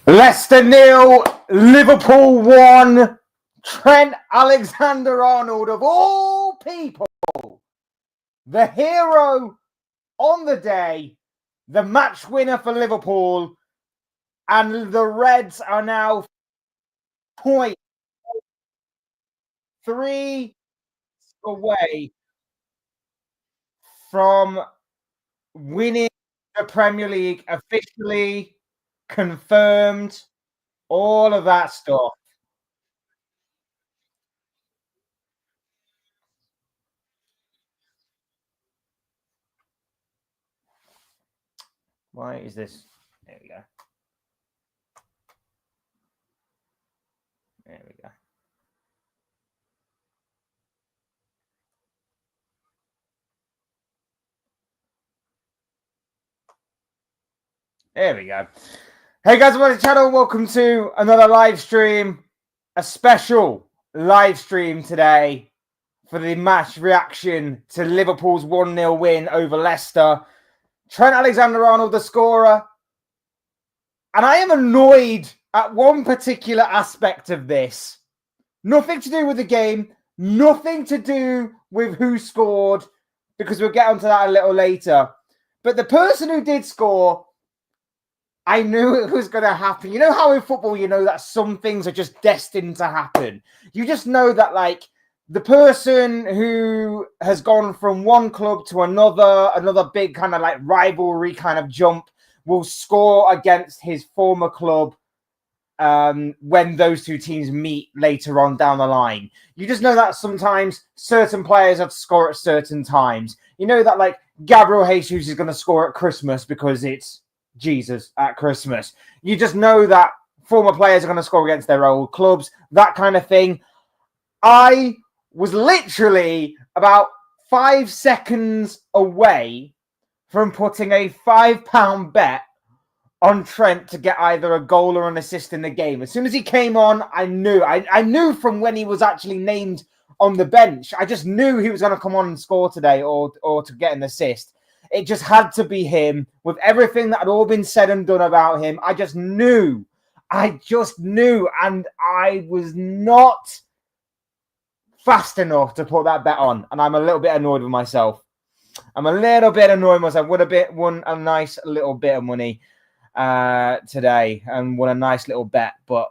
Leicester 0, Liverpool 1. Trent Alexander-Arnold, of all people, the hero on the day, the match winner for Liverpool, and the Reds are now 0.3 away from winning the Premier League officially, confirmed, all of that stuff. Why is this? There we go. There we go. There we go. Hey guys, welcome to the channel. Welcome to another live stream. A special live stream today for the match reaction to Liverpool's 1-0 win over Leicester. Trent Alexander-Arnold, the scorer. And I am annoyed at one particular aspect of this. Nothing to do with the game. Nothing to do with who scored, because we'll get onto that a little later. But the person who did score, I knew it was going to happen. You know how in football, you know that some things are just destined to happen. You just know that, like, the person who has gone from one club to another big kind of like rivalry kind of jump, will score against his former club when those two teams meet later on down the line. You just know that sometimes certain players have to score at certain times. You know that, like, Gabriel Jesus is going to score at Christmas because it's Jesus at Christmas. You just know that former players are going to score against their old clubs, that kind of thing. I was literally about 5 seconds away from putting a £5 bet on Trent to get either a goal or an assist in the game. As soon as he came on, I knew. I knew from when he was actually named on the bench. I just knew he was going to come on and score today or to get an assist. It just had to be him. With everything that had all been said and done about him, I just knew. And I was not fast enough to put that bet on. And I'm a little bit annoyed with myself. Would have won a nice little bit of money today and won a nice little bet. But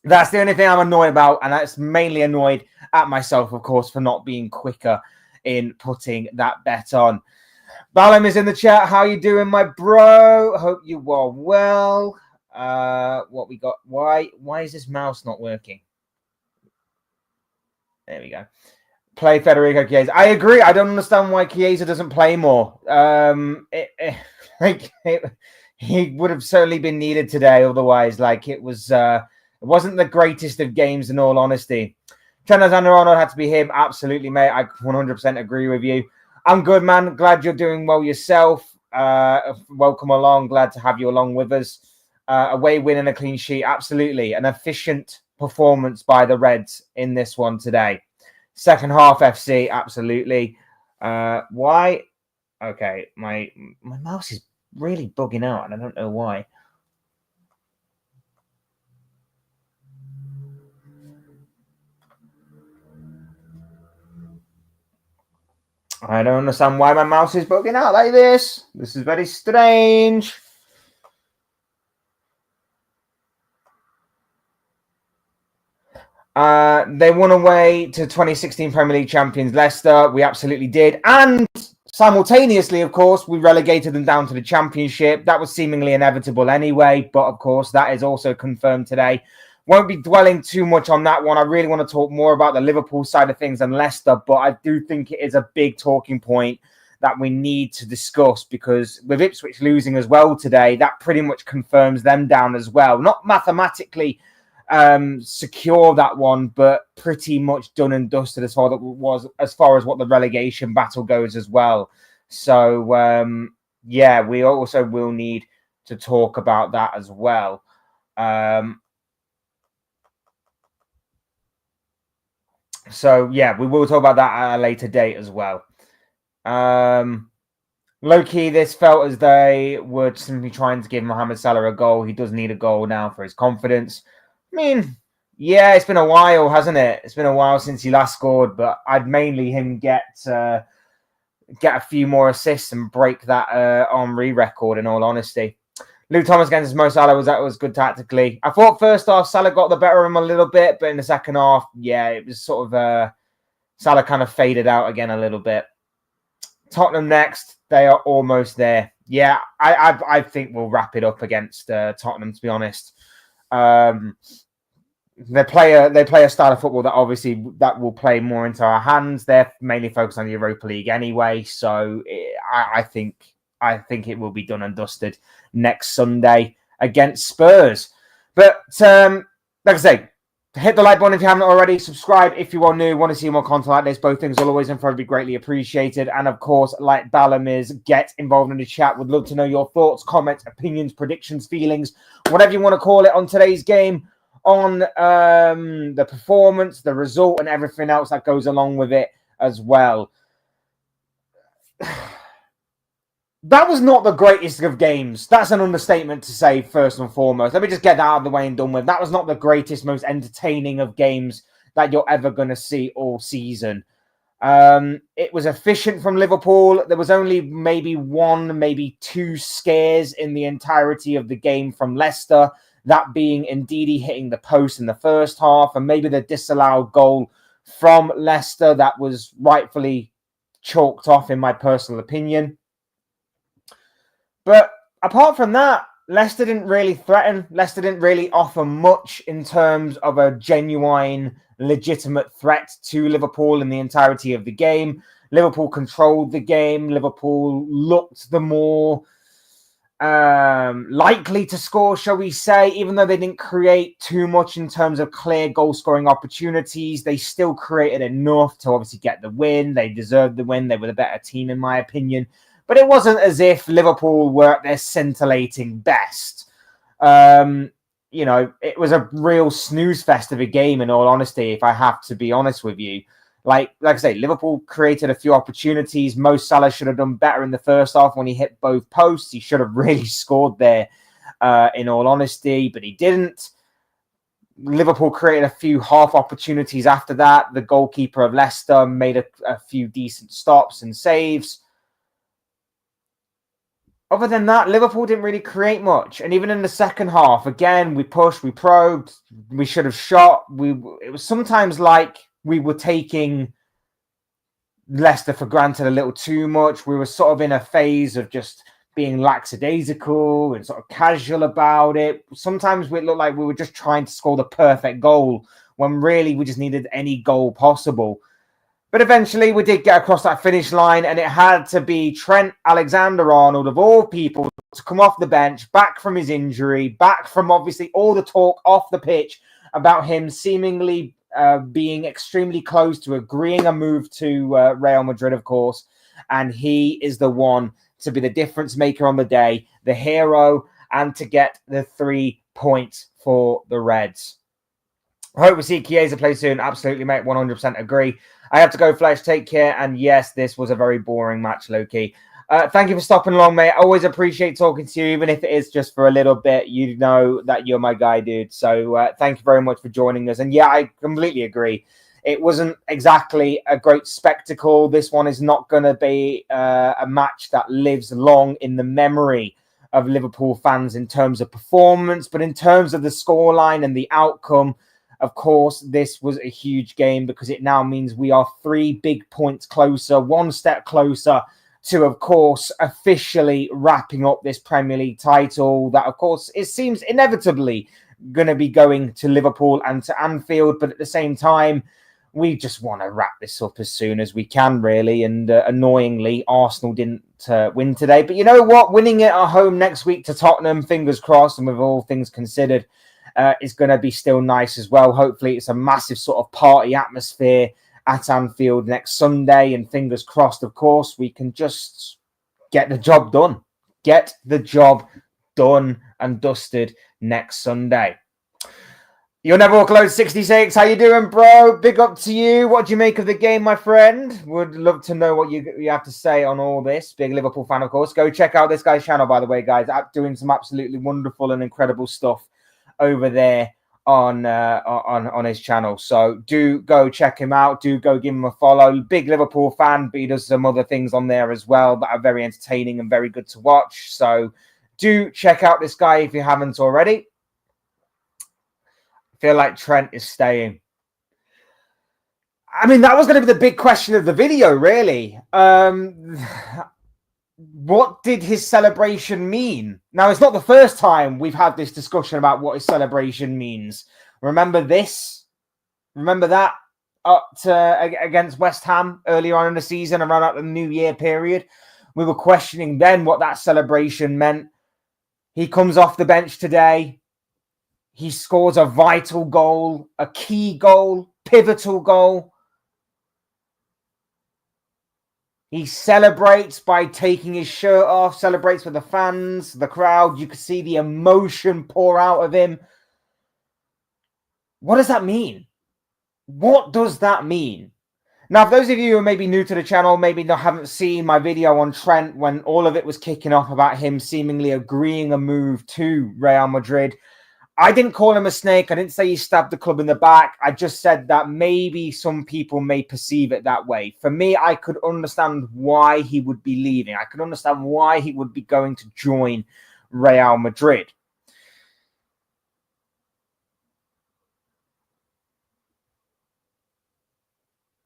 that's the only thing I'm annoyed about. And that's mainly annoyed at myself, of course, for not being quicker in putting that bet on. Balam is in the chat. How you doing, my bro? Hope you are well. What we got? Why is this mouse not working? There we go. Play Federico Chiesa. I agree. I don't understand why Chiesa doesn't play more. He would have certainly been needed today. Otherwise, like, it wasn't the greatest of games, in all honesty. Trent Alexander-Arnold had to be him. Absolutely, mate. I 100% agree with you. I'm good, man. Glad you're doing well yourself. Welcome along. Glad to have you along with us. Away win and a clean sheet. Absolutely. An efficient performance by the Reds in this one today. Second half FC. Absolutely. Why? Okay. My mouse is really bugging out, and I don't know why. I don't understand why my mouse is bugging out like this. This is very strange. They won away to 2016 Premier League champions Leicester. We absolutely did. And simultaneously, of course, we relegated them down to the Championship. That was seemingly inevitable anyway. But, of course, that is also confirmed today. Won't be dwelling too much on that one. I really want to talk more about the Liverpool side of things than Leicester. But I do think it is a big talking point that we need to discuss, because with Ipswich losing as well today, that pretty much confirms them down as well. Not mathematically secure that one, but pretty much done and dusted as far as what the relegation battle goes as well. So yeah, we also will need to talk about that as well. So yeah, we will talk about that at a later date as well. Low-key, this felt as they were simply trying to give Mohamed Salah a goal. He does need a goal now for his confidence. I mean, yeah, it's been a while, hasn't it? It's been a while since he last scored, but I'd mainly him get a few more assists and break that Henry record, in all honesty. Luke Thomas against Mo Salah was good tactically. I thought first half Salah got the better of him a little bit, but in the second half, yeah, it was sort of Salah kind of faded out again a little bit. Tottenham next, they are almost there. Yeah, I think we'll wrap it up against Tottenham, to be honest. They play a style of football that obviously that will play more into our hands. They're mainly focused on the Europa League anyway, so I think it will be done and dusted next Sunday against Spurs. But like I say, hit the like button if you haven't already. Subscribe if you are new. Want to see more content like this. Both things will always and forever be greatly appreciated. And of course, like Ballamiz, get involved in the chat. Would love to know your thoughts, comments, opinions, predictions, feelings, whatever you want to call it on today's game, on the performance, the result, and everything else that goes along with it as well. That was not the greatest of games. That's an understatement to say, first and foremost. Let me just get that out of the way and done with. That was not the greatest, most entertaining of games that you're ever going to see all season. It was efficient from Liverpool. There was only maybe one, maybe two scares in the entirety of the game from Leicester. That being Ndidi hitting the post in the first half, and maybe the disallowed goal from Leicester that was rightfully chalked off, in my personal opinion. But apart from that, Leicester didn't really threaten. Leicester didn't really offer much in terms of a genuine, legitimate threat to Liverpool in the entirety of the game. Liverpool controlled the game. Liverpool looked the more likely to score, shall we say. Even though they didn't create too much in terms of clear goal-scoring opportunities, they still created enough to obviously get the win. They deserved the win. They were the better team, in my opinion. But it wasn't as if Liverpool were at their scintillating best. It was a real snooze fest of a game, in all honesty, if I have to be honest with you. Like I say, Liverpool created a few opportunities. Mo Salah should have done better in the first half when he hit both posts. He should have really scored there, in all honesty, but he didn't. Liverpool created a few half opportunities after that. The goalkeeper of Leicester made a few decent stops and saves. Other than that, Liverpool didn't really create much. And even in the second half, again, we pushed, we probed, we should have shot. It was sometimes like we were taking Leicester for granted a little too much. We were sort of in a phase of just being lackadaisical and sort of casual about it. Sometimes it looked like we were just trying to score the perfect goal when really we just needed any goal possible. But eventually we did get across that finish line, and it had to be Trent Alexander-Arnold, of all people, to come off the bench, back from his injury, back from obviously all the talk off the pitch about him seemingly being extremely close to agreeing a move to Real Madrid, of course. And he is the one to be the difference maker on the day, the hero, and to get the 3 points for the Reds. I hope we see Chiesa play soon. Absolutely, mate. 100% agree. I have to go, Flesh. Take care. And yes, this was a very boring match, low-key. Thank you for stopping along, mate. I always appreciate talking to you, even if it is just for a little bit. You know that you're my guy, dude. So thank you very much for joining us. And yeah, I completely agree. It wasn't exactly a great spectacle. This one is not going to be a match that lives long in the memory of Liverpool fans in terms of performance. But in terms of the scoreline and the outcome, of course, this was a huge game because it now means we are 3 big points closer, 1 step closer to, of course, officially wrapping up this Premier League title that, of course, it seems inevitably going to be going to Liverpool and to Anfield. But at the same time, we just want to wrap this up as soon as we can, really. And annoyingly, Arsenal didn't win today. But you know what? Winning it at home next week to Tottenham, fingers crossed, and with all things considered, is going to be still nice as well. Hopefully, it's a massive sort of party atmosphere at Anfield next Sunday. And fingers crossed, of course, we can just get the job done. Get the job done and dusted next Sunday. You'll never walk alone 66. How you doing, bro? Big up to you. What do you make of the game, my friend? Would love to know what you have to say on all this. Big Liverpool fan, of course. Go check out this guy's channel, by the way, guys. Doing some absolutely wonderful and incredible stuff over there on his channel. So do go check him out. Do go give him a follow. Big Liverpool fan, but he does some other things on there as well that are very entertaining and very good to watch. So do check out this guy if you haven't already. I feel like Trent is staying. I mean, that was going to be the big question of the video, really. What did his celebration mean? Now, it's not the first time we've had this discussion about what his celebration means. Remember this? Remember that against West Ham earlier on in the season, around at the New Year period? We were questioning then what that celebration meant. He comes off the bench today. He scores a vital goal, a key goal, pivotal goal. He celebrates by taking his shirt off, celebrates with the fans, the crowd. You can see the emotion pour out of him. What does that mean? What does that mean? Now, for those of you who are maybe new to the channel, maybe haven't seen my video on Trent when all of it was kicking off about him seemingly agreeing a move to Real Madrid, I didn't call him a snake. I didn't say he stabbed the club in the back. I just said that maybe some people may perceive it that way. For me, I could understand why he would be leaving. I could understand why he would be going to join Real Madrid.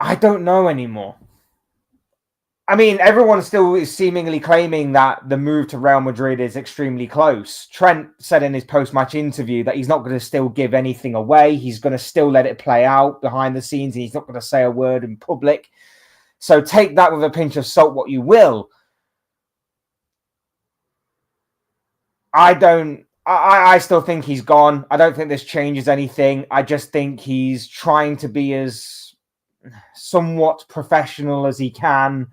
I don't know anymore. I mean, everyone still is seemingly claiming that the move to Real Madrid is extremely close. Trent said in his post-match interview that he's not going to still give anything away. He's going to still let it play out behind the scenes. And he's not going to say a word in public. So take that with a pinch of salt, what you will. I still think he's gone. I don't think this changes anything. I just think he's trying to be as somewhat professional as he can.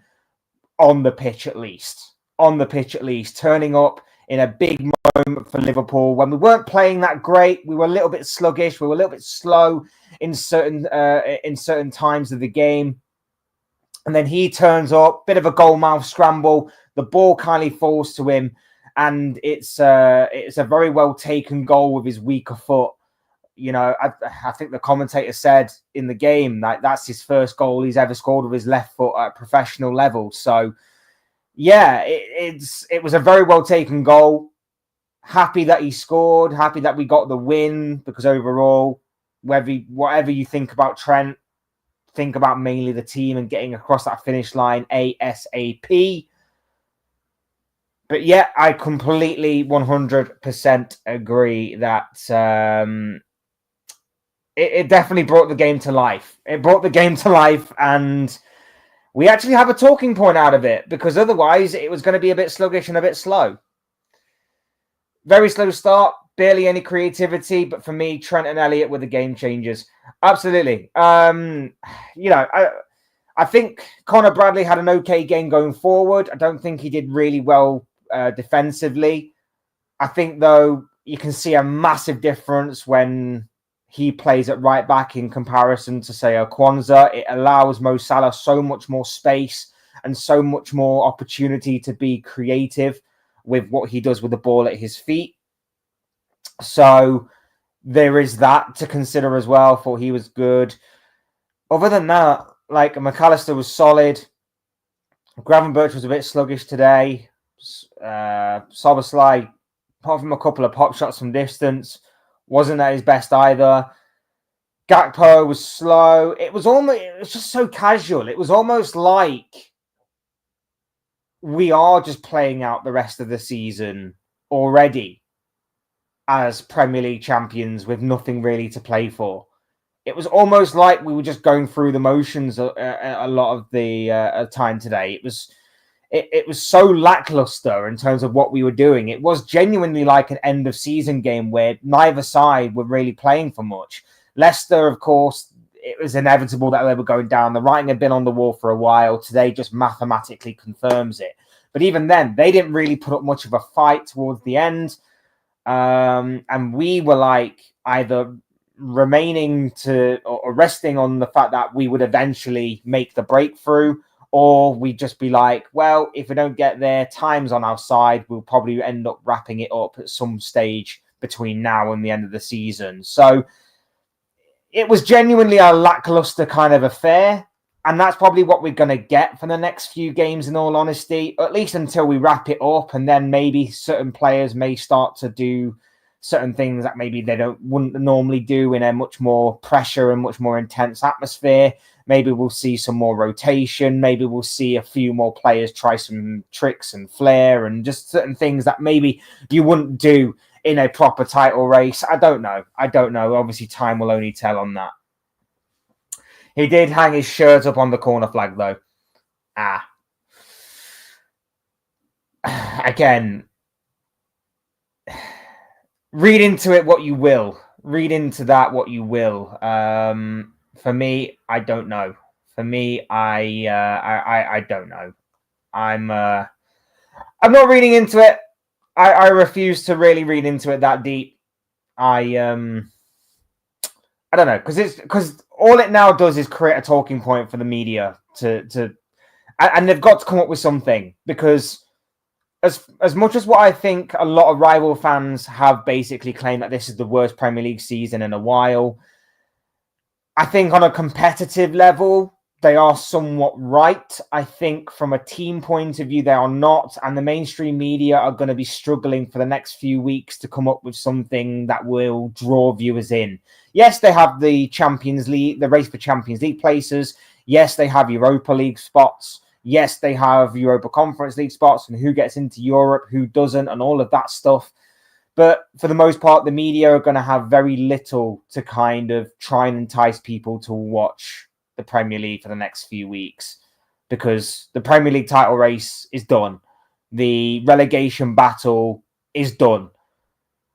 On the pitch, at least. On the pitch, at least. Turning up in a big moment for Liverpool. When we weren't playing that great, we were a little bit sluggish. We were a little bit slow in certain times of the game. And then he turns up, bit of a goalmouth scramble. The ball kindly falls to him. And it's a very well taken goal with his weaker foot. You know, I think the commentator said in the game that that's his first goal he's ever scored with his left foot at a professional level. So, yeah, it was a very well taken goal. Happy that he scored. Happy that we got the win because overall, whatever you think about Trent, think about mainly the team and getting across that finish line ASAP. But yeah, I completely 100% agree that it definitely brought the game to life. It brought the game to life, and we actually have a talking point out of it, because otherwise it was going to be a bit sluggish and a bit slow. Very slow start, barely any creativity, but for me, Trent and Elliott were the game changers. Absolutely. You know, I think Connor Bradley had an okay game going forward. I don't think he did really well defensively. I think, though, you can see a massive difference when he plays at right back in comparison to, say, Kwanzaa. It allows Mo Salah so much more space and so much more opportunity to be creative with what he does with the ball at his feet. So there is that to consider as well. Thought he was good. Other than that, like, McAllister was solid. Gravenberch was a bit sluggish today. Szoboszlai, apart from a couple of pop shots from distance, wasn't at his best either. Gakpo was slow. It was just so casual. It was almost like we are just playing out the rest of the season already as Premier League champions with nothing really to play for. It was almost like we were just going through the motions a lot of the time today. It was so lackluster in terms of what we were doing. It was genuinely like an end of season game where neither side were really playing for much. Leicester, of course, it was inevitable that they were going down. The writing had been on the wall for a while. Today just mathematically confirms it. But even then, they didn't really put up much of a fight towards the end. And we were like either remaining to or resting on the fact that we would eventually make the breakthrough, or we'd just be like, well, if we don't get there, time's on our side. We'll probably end up wrapping it up at some stage between now and the end of the season. So it was genuinely a lackluster kind of affair. And that's probably what we're going to get for the next few games, in all honesty, at least until we wrap it up. And then maybe certain players may start to do certain things that maybe they wouldn't normally do in a much more pressure and much more intense atmosphere. Maybe we'll see some more rotation. Maybe we'll see a few more players try some tricks and flair and just certain things that maybe you wouldn't do in a proper title race. I don't know. Obviously, time will only tell on that. He did hang his shirt up on the corner flag, though. Again, read into it what you will. Read into that what you will. For me, I don't know. For me, I don't know. I'm not reading into it. I refuse to really read into it that deep. I don't know, because all it now does is create a talking point for the media and they've got to come up with something, because as much as what I think a lot of rival fans have basically claimed that this is the worst Premier League season in a while, I think on a competitive level, they are somewhat right. I think from a team point of view, they are not. And the mainstream media are going to be struggling for the next few weeks to come up with something that will draw viewers in. Yes, they have the Champions League, the race for Champions League places. Yes, they have Europa League spots. Yes, they have Europa Conference League spots, and who gets into Europe, who doesn't, and all of that stuff. But for the most part, the media are going to have very little to kind of try and entice people to watch the Premier League for the next few weeks, because the Premier League title race is done. The relegation battle is done.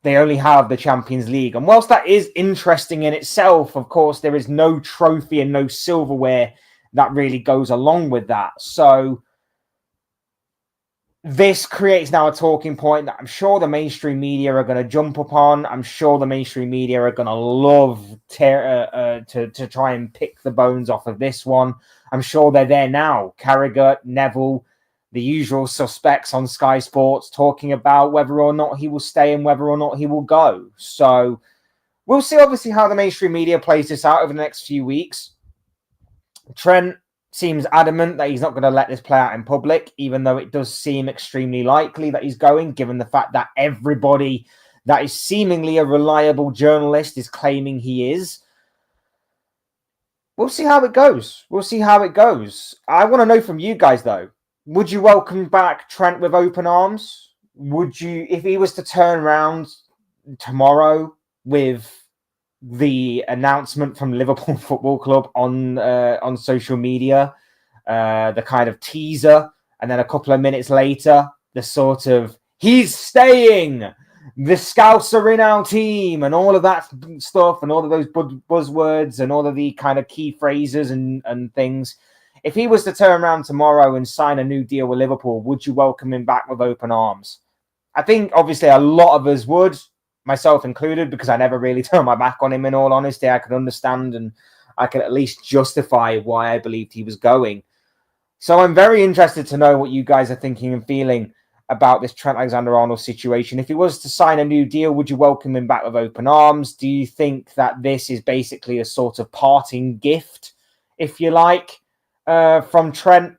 They only have the Champions League. And whilst that is interesting in itself, of course, there is no trophy and no silverware that really goes along with that. So this creates now a talking point that I'm sure the mainstream media are going to jump upon. I'm sure the mainstream media are going to love to try and pick the bones off of this one. I'm sure they're there now. Carragher, Neville, the usual suspects on Sky Sports talking about whether or not he will stay and whether or not he will go. So we'll see, obviously, how the mainstream media plays this out over the next few weeks. Trent seems adamant that he's not going to let this play out in public, even though it does seem extremely likely that he's going, given the fact that everybody that is seemingly a reliable journalist is claiming he is. We'll see how it goes. I want to know from you guys, though. Would you welcome back Trent with open arms? Would you, if he was to turn around tomorrow with the announcement from Liverpool Football Club on social media, the kind of teaser, and then a couple of minutes later, the sort of he's staying, the Scouts are in our team, and all of that stuff, and all of those buzzwords, and all of the kind of key phrases and things. If he was to turn around tomorrow and sign a new deal with Liverpool, would you welcome him back with open arms? I think obviously a lot of us would, myself included, because I never really turned my back on him, in all honesty. I could understand and I could at least justify why I believed he was going. So I'm very interested to know what you guys are thinking and feeling about this Trent Alexander-Arnold situation. If he was to sign a new deal, would you welcome him back with open arms? Do you think that this is basically a sort of parting gift, if you like, from Trent?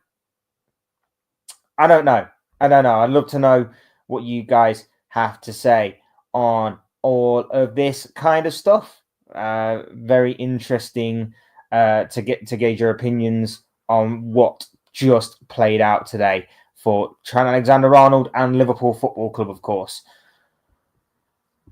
I don't know. I'd love to know what you guys have to say on all of this kind of stuff. Very interesting to gauge your opinions on what just played out today for Trent Alexander-Arnold and Liverpool Football Club, of course.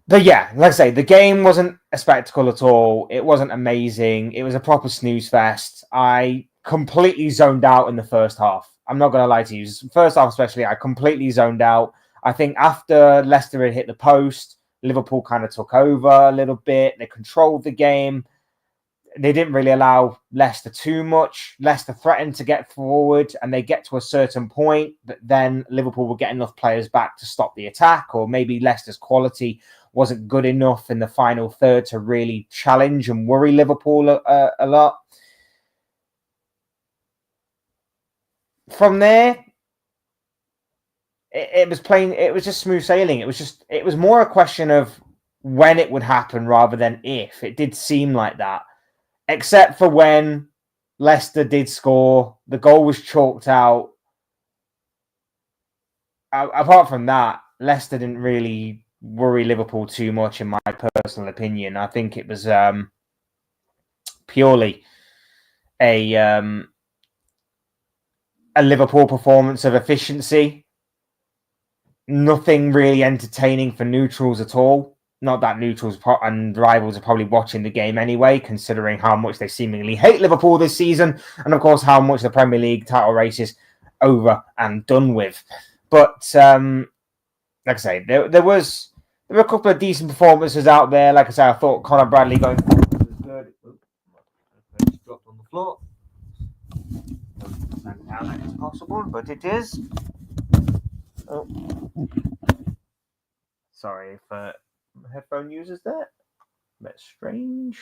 But yeah, like I say, the game wasn't a spectacle at all. It wasn't amazing. It was a proper snooze fest. I completely zoned out in the first half. I'm not going to lie to you. First half especially, I completely zoned out. I think after Leicester had hit the post, Liverpool kind of took over a little bit. They controlled the game. They didn't really allow Leicester too much. Leicester threatened to get forward, and they get to a certain point, but then Liverpool will get enough players back to stop the attack, or maybe Leicester's quality wasn't good enough in the final third to really challenge and worry Liverpool a lot. From there, it was plain. It was just smooth sailing. It was more a question of when it would happen rather than if. It did seem like that, except for when Leicester did score. The goal was chalked out. Apart from that, Leicester didn't really worry Liverpool too much, in my personal opinion. I think it was purely a Liverpool performance of efficiency. Nothing really entertaining for neutrals at all. Not that neutrals and rivals are probably watching the game anyway, considering how much they seemingly hate Liverpool this season, and of course how much the Premier League title race is over and done with. But like I say, there were a couple of decent performances out there. Like I say, I thought Conor Bradley going forward was good. Just dropped on the floor. How that is possible, but it is. Oh. Sorry for headphone users there. A bit strange.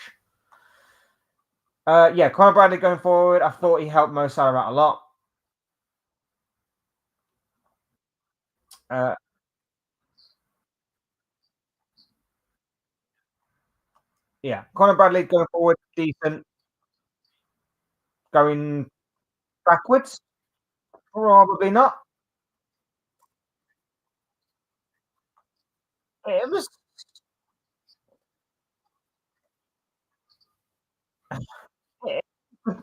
Yeah, Conor Bradley going forward. I thought he helped Mo Salah out a lot. Yeah, Conor Bradley going forward, decent. Going backwards, probably not. It was.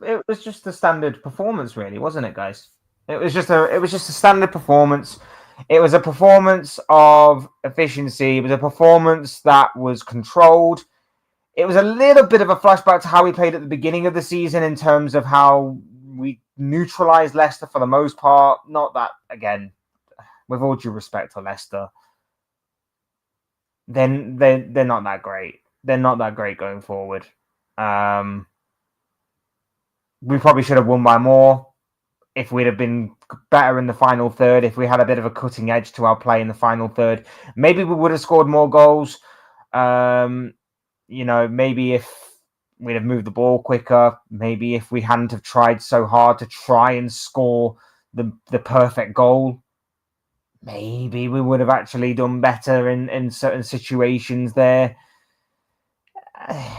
It was just a standard performance, really, wasn't it, guys? It was just a standard performance. It was a performance of efficiency. It was a performance that was controlled. It was a little bit of a flashback to how we played at the beginning of the season in terms of how we neutralized Leicester for the most part. Not that, again, with all due respect to Leicester, then they're not that great. They're not that great going forward. We probably should have won by more if we'd have been better in the final third. If we had a bit of a cutting edge to our play in the final third, maybe we would have scored more goals. Maybe if we'd have moved the ball quicker, maybe if we hadn't have tried so hard to try and score the perfect goal, maybe we would have actually done better in certain situations there. I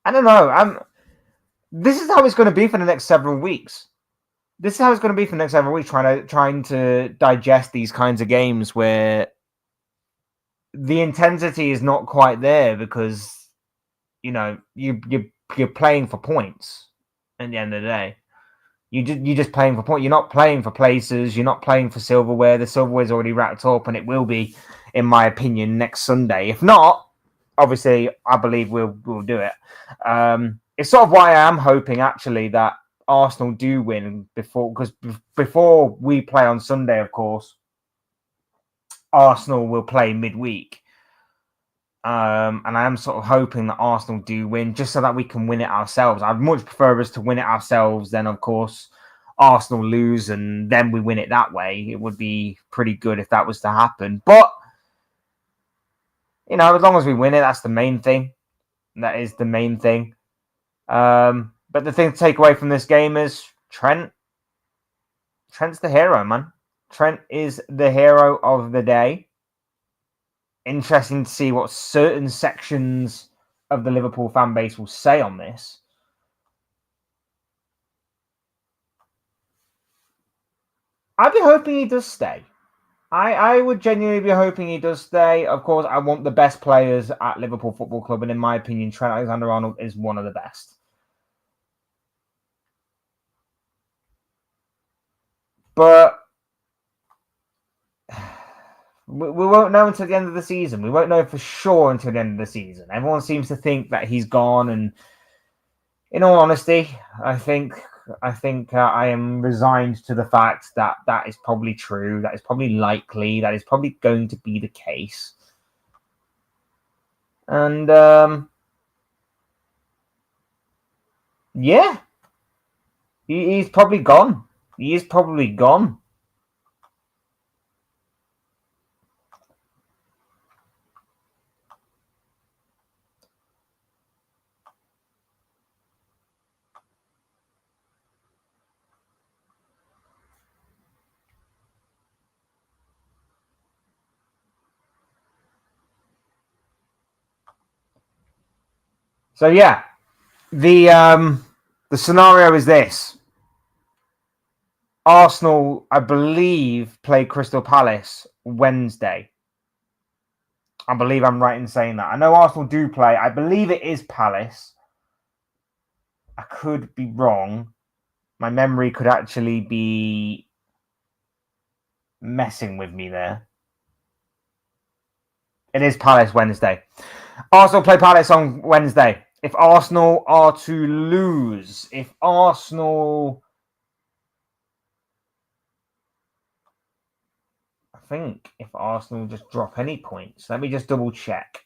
don't know. This is how it's going to be for the next several weeks. This is how it's going to be for the next several weeks, trying to digest these kinds of games where the intensity is not quite there because you're playing for points at the end of the day. You're just playing for points. You're not playing for places. You're not playing for silverware. The silverware's already wrapped up, and it will be, in my opinion, next Sunday. If not, obviously, I believe we'll do it. It's sort of why I am hoping actually that Arsenal do win before we play on Sunday, of course, Arsenal will play midweek. And I am sort of hoping that Arsenal do win just so that we can win it ourselves. I'd much prefer us to win it ourselves than, of course, Arsenal lose and then we win it that way. It would be pretty good if that was to happen. But, as long as we win it, that's the main thing. That is the main thing. But the thing to take away from this game is Trent's the hero, man. Trent is the hero of the day. Interesting to see what certain sections of the Liverpool fan base will say on this. I'd be hoping he does stay. I would genuinely be hoping he does stay. Of course, I want the best players at Liverpool Football Club, and in my opinion, Trent Alexander-Arnold is one of the best. But we won't know until the end of the season. We won't know for sure until the end of the season. Everyone seems to think that he's gone, and in all honesty, I think I am resigned to the fact that that is probably true. That is probably likely. That is probably going to be the case. And yeah, he's probably gone. He is probably gone. So yeah, the scenario is this: Arsenal, I believe, play Crystal Palace Wednesday. I believe I'm right in saying that. I know Arsenal do play. I believe it is Palace. I could be wrong. My memory could actually be messing with me there. It is Palace Wednesday. Arsenal play Palace on Wednesday. If Arsenal are to lose, if Arsenal... I think if Arsenal just drop any points, let me just double check.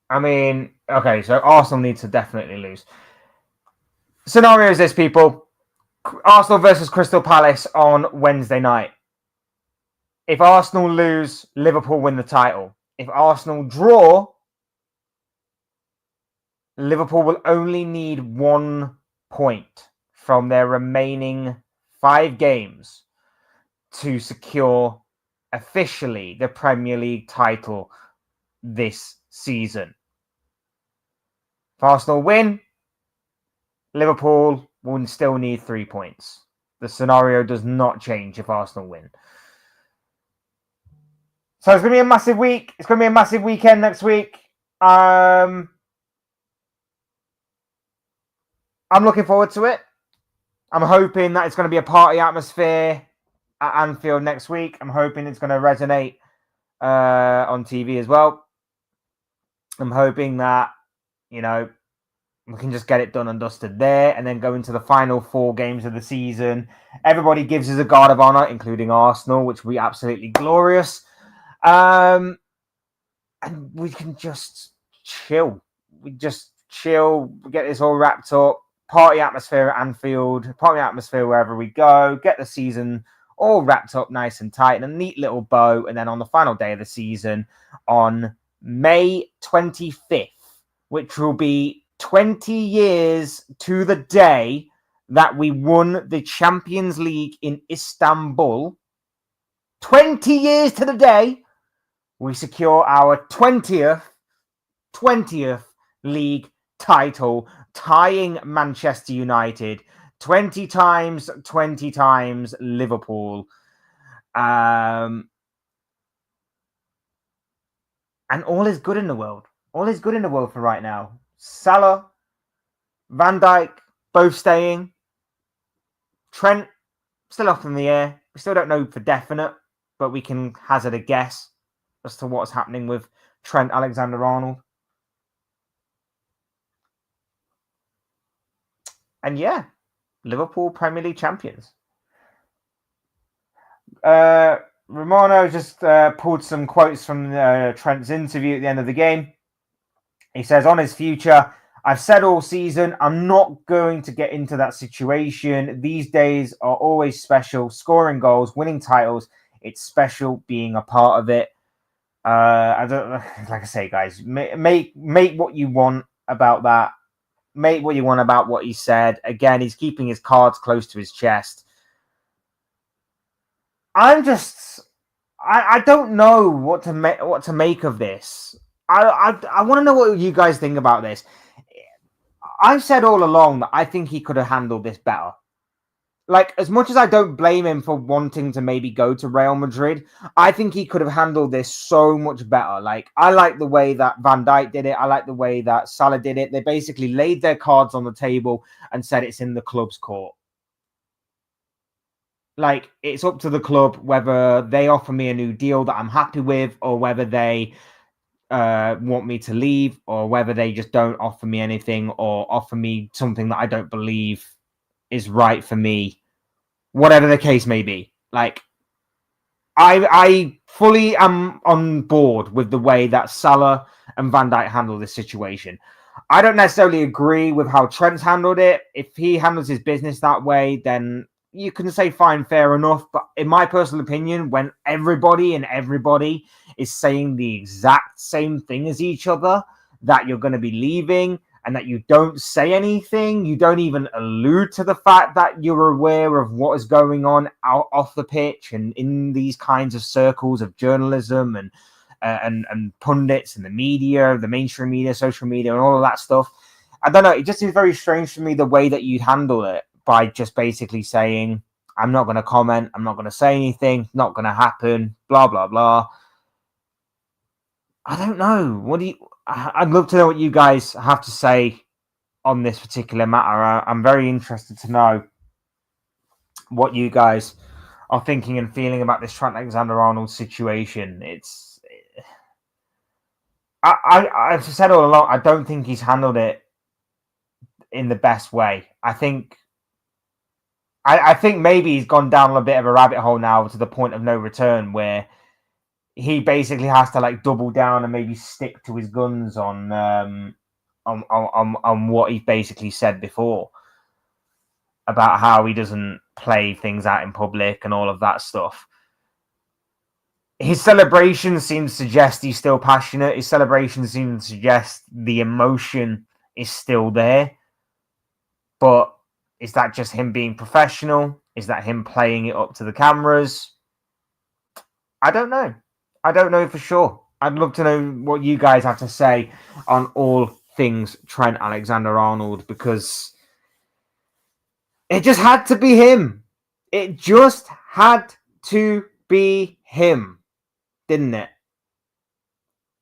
I mean, okay, so Arsenal needs to definitely lose. Scenario is this, people. Arsenal versus Crystal Palace on Wednesday night. If Arsenal lose, Liverpool win the title. If Arsenal draw, Liverpool will only need 1 point from their remaining 5 games to secure officially the Premier League title this season. If Arsenal win, Liverpool will still need 3 points. The scenario does not change if Arsenal win. So it's going to be a massive week. It's going to be a massive weekend next week. I'm looking forward to it. I'm hoping that it's going to be a party atmosphere at Anfield next week. I'm hoping it's going to resonate on TV as well. I'm hoping that, we can just get it done and dusted there and then go into the final 4 games of the season. Everybody gives us a guard of honour, including Arsenal, which will be absolutely glorious. And we can just chill. We just chill, get this all wrapped up. Party atmosphere at Anfield, party atmosphere wherever we go. Get the season all wrapped up nice and tight in a neat little bow. And then on the final day of the season, on May 25th, which will be 20 years to the day that we won the Champions League in Istanbul. 20 years to the day we secure our 20th league title, tying Manchester United 20 times Liverpool. And all is good in the world. All is good in the world for right now. Salah, Van Dijk, both staying. Trent, still up in the air. We still don't know for definite, but we can hazard a guess as to what's happening with Trent Alexander-Arnold. And yeah, Liverpool Premier League champions. Romano just pulled some quotes from Trent's interview at the end of the game. He says, on his future, I've said all season, I'm not going to get into that situation. These days are always special. Scoring goals, winning titles. It's special being a part of it. I don't, like I say, guys, make what you want about that. Make what you want about what he said. Again, he's keeping his cards close to his chest. I don't know what to make of this. I want to know what you guys think about this. I've said all along that I think he could have handled this better. Like, as much as I don't blame him for wanting to maybe go to Real Madrid, I think he could have handled this so much better. Like, I like the way that Van Dijk did it. I like the way that Salah did it. They basically laid their cards on the table and said it's in the club's court. Like, it's up to the club whether they offer me a new deal that I'm happy with, or whether they want me to leave, or whether they just don't offer me anything, or offer me something that I don't believe is right for me, whatever the case may be. Like, I fully am on board with the way that Salah and Van Dijk handle this situation. I don't necessarily agree with how Trent's handled it. If he handles his business that way, then you can say fine, fair enough. But in my personal opinion, when everybody is saying the exact same thing as each other, that you're going to be leaving and that you don't say anything. You don't even allude to the fact that you're aware of what is going on out off the pitch and in these kinds of circles of journalism and pundits and the media, the mainstream media, social media, and all of that stuff. I don't know. It just seems very strange to me the way that you'd handle it by just basically saying, I'm not going to comment. I'm not going to say anything. Not going to happen. Blah, blah, blah. I don't know. I'd love to know what you guys have to say on this particular matter. I'm very interested to know what you guys are thinking and feeling about this Trent Alexander-Arnold situation. I've said all along, I don't think he's handled it in the best way. I think maybe he's gone down a bit of a rabbit hole now to the point of no return, where he basically has to like double down and maybe stick to his guns on what he basically said before about how he doesn't play things out in public and all of that stuff. His celebration seems to suggest he's still passionate. His celebration seems to suggest the emotion is still there. But is that just him being professional? Is that him playing it up to the cameras? I don't know. I don't know for sure. I'd love to know what you guys have to say on all things Trent Alexander-Arnold, because it just had to be him. It just had to be him, didn't it?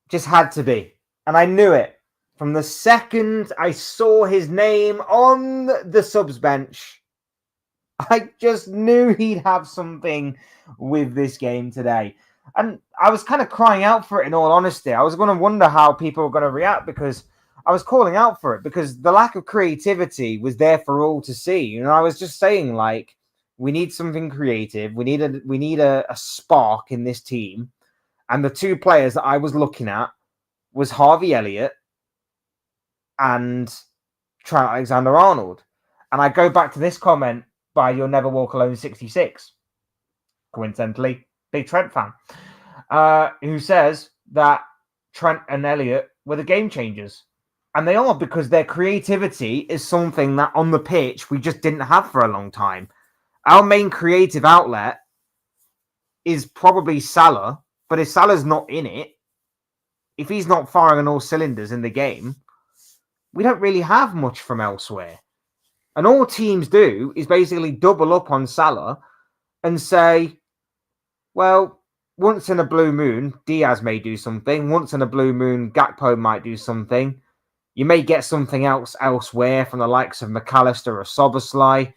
Just had to be. And I knew it. From the second I saw his name on the subs bench, I just knew he'd have something with this game today. And I was kind of crying out for it, in all honesty. I was going to wonder how people were going to react, because I was calling out for it, because the lack of creativity was there for all to see. And I was just saying, like, we need something creative. We need a spark in this team. And the two players that I was looking at was Harvey Elliott and Trent Alexander-Arnold. And I go back to this comment by You'll Never Walk Alone 66. Coincidentally, big Trent fan. Who says that Trent and Elliott were the game changers. And they are, because their creativity is something that on the pitch we just didn't have for a long time. Our main creative outlet is probably Salah, but if Salah's not in it, if he's not firing on all cylinders in the game, we don't really have much from elsewhere. And all teams do is basically double up on Salah and say, well, once in a blue moon, Diaz may do something. Once in a blue moon, Gakpo might do something. You may get something else elsewhere from the likes of McAllister or Szoboszlai.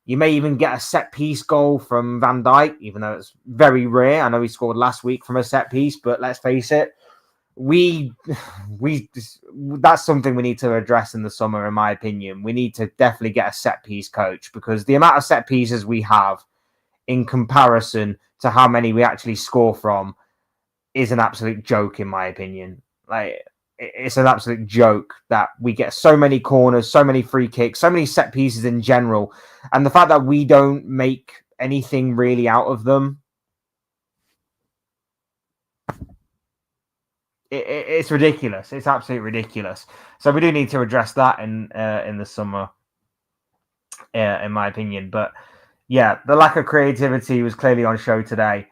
You may even get a set-piece goal from Van Dijk, even though it's very rare. I know he scored last week from a set-piece, but let's face it, that's something we need to address in the summer, in my opinion. We need to definitely get a set-piece coach, because the amount of set-pieces we have in comparison to how many we actually score from is an absolute joke, in my opinion. Like, it's an absolute joke that we get so many corners, so many free kicks, so many set pieces in general. And the fact that we don't make anything really out of them, it's ridiculous. It's absolutely ridiculous. So we do need to address that in the summer, in my opinion. But yeah, the lack of creativity was clearly on show today.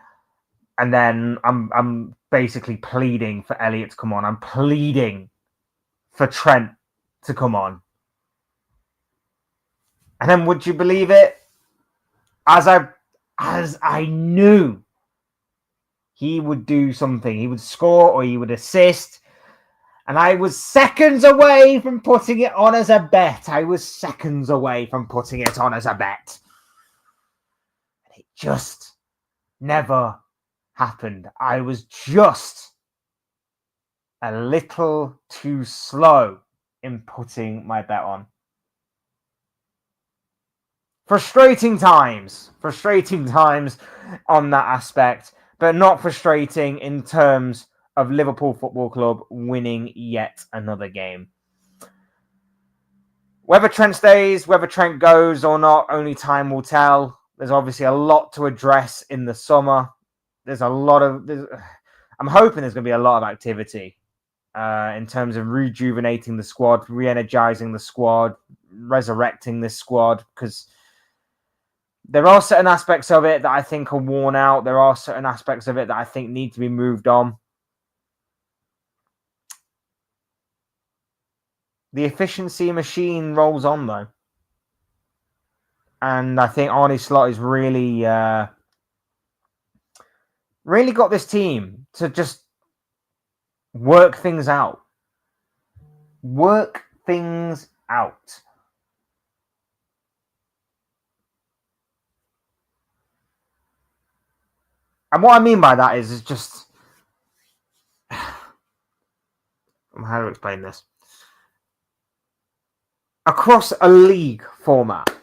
And then I'm basically pleading for Elliott to come on. I'm pleading for Trent to come on. And then, would you believe it? As I knew he would do something. He would score or he would assist. And I was seconds away from putting it on as a bet. And it just never happened. I was just a little too slow in putting my bet on. Frustrating times on that aspect, but not frustrating in terms of Liverpool Football Club winning yet another game. Whether Trent stays, whether Trent goes or not, only time will tell. There's obviously a lot to address in the summer. I'm hoping there's going to be a lot of activity in terms of rejuvenating the squad, re-energizing the squad, resurrecting this squad, because there are certain aspects of it that I think are worn out. There are certain aspects of it that I think need to be moved on. The efficiency machine rolls on, though. And I think Arne Slot is really got this team to just work things out. Work things out. And what I mean by that is just... how to explain this? Across a league format,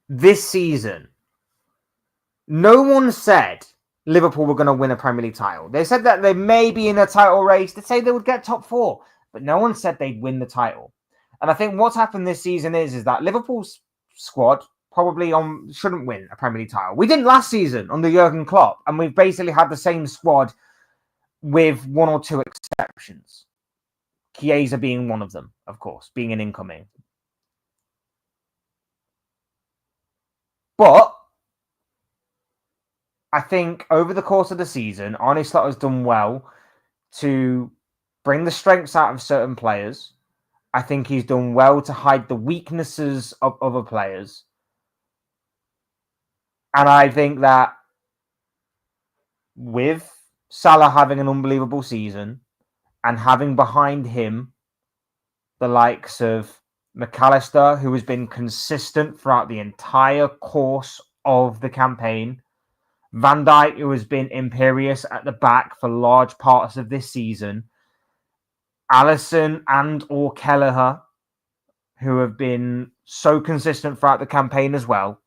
this season, no one said Liverpool were going to win a Premier League title. They said that they may be in a title race. They say they would get top 4, but no one said they'd win the title. And I think what's happened this season is that Liverpool's squad probably shouldn't win a Premier League title. We didn't last season under Jurgen Klopp, and we've basically had the same squad with one or two exceptions. Chiesa being one of them, of course, being an incoming. But I think over the course of the season, Arne Slot has done well to bring the strengths out of certain players. I think he's done well to hide the weaknesses of other players. And I think that with Salah having an unbelievable season and having behind him the likes of McAllister, who has been consistent throughout the entire course of the campaign, Van Dijk, who has been imperious at the back for large parts of this season, Alisson and or Kelleher, who have been so consistent throughout the campaign as well.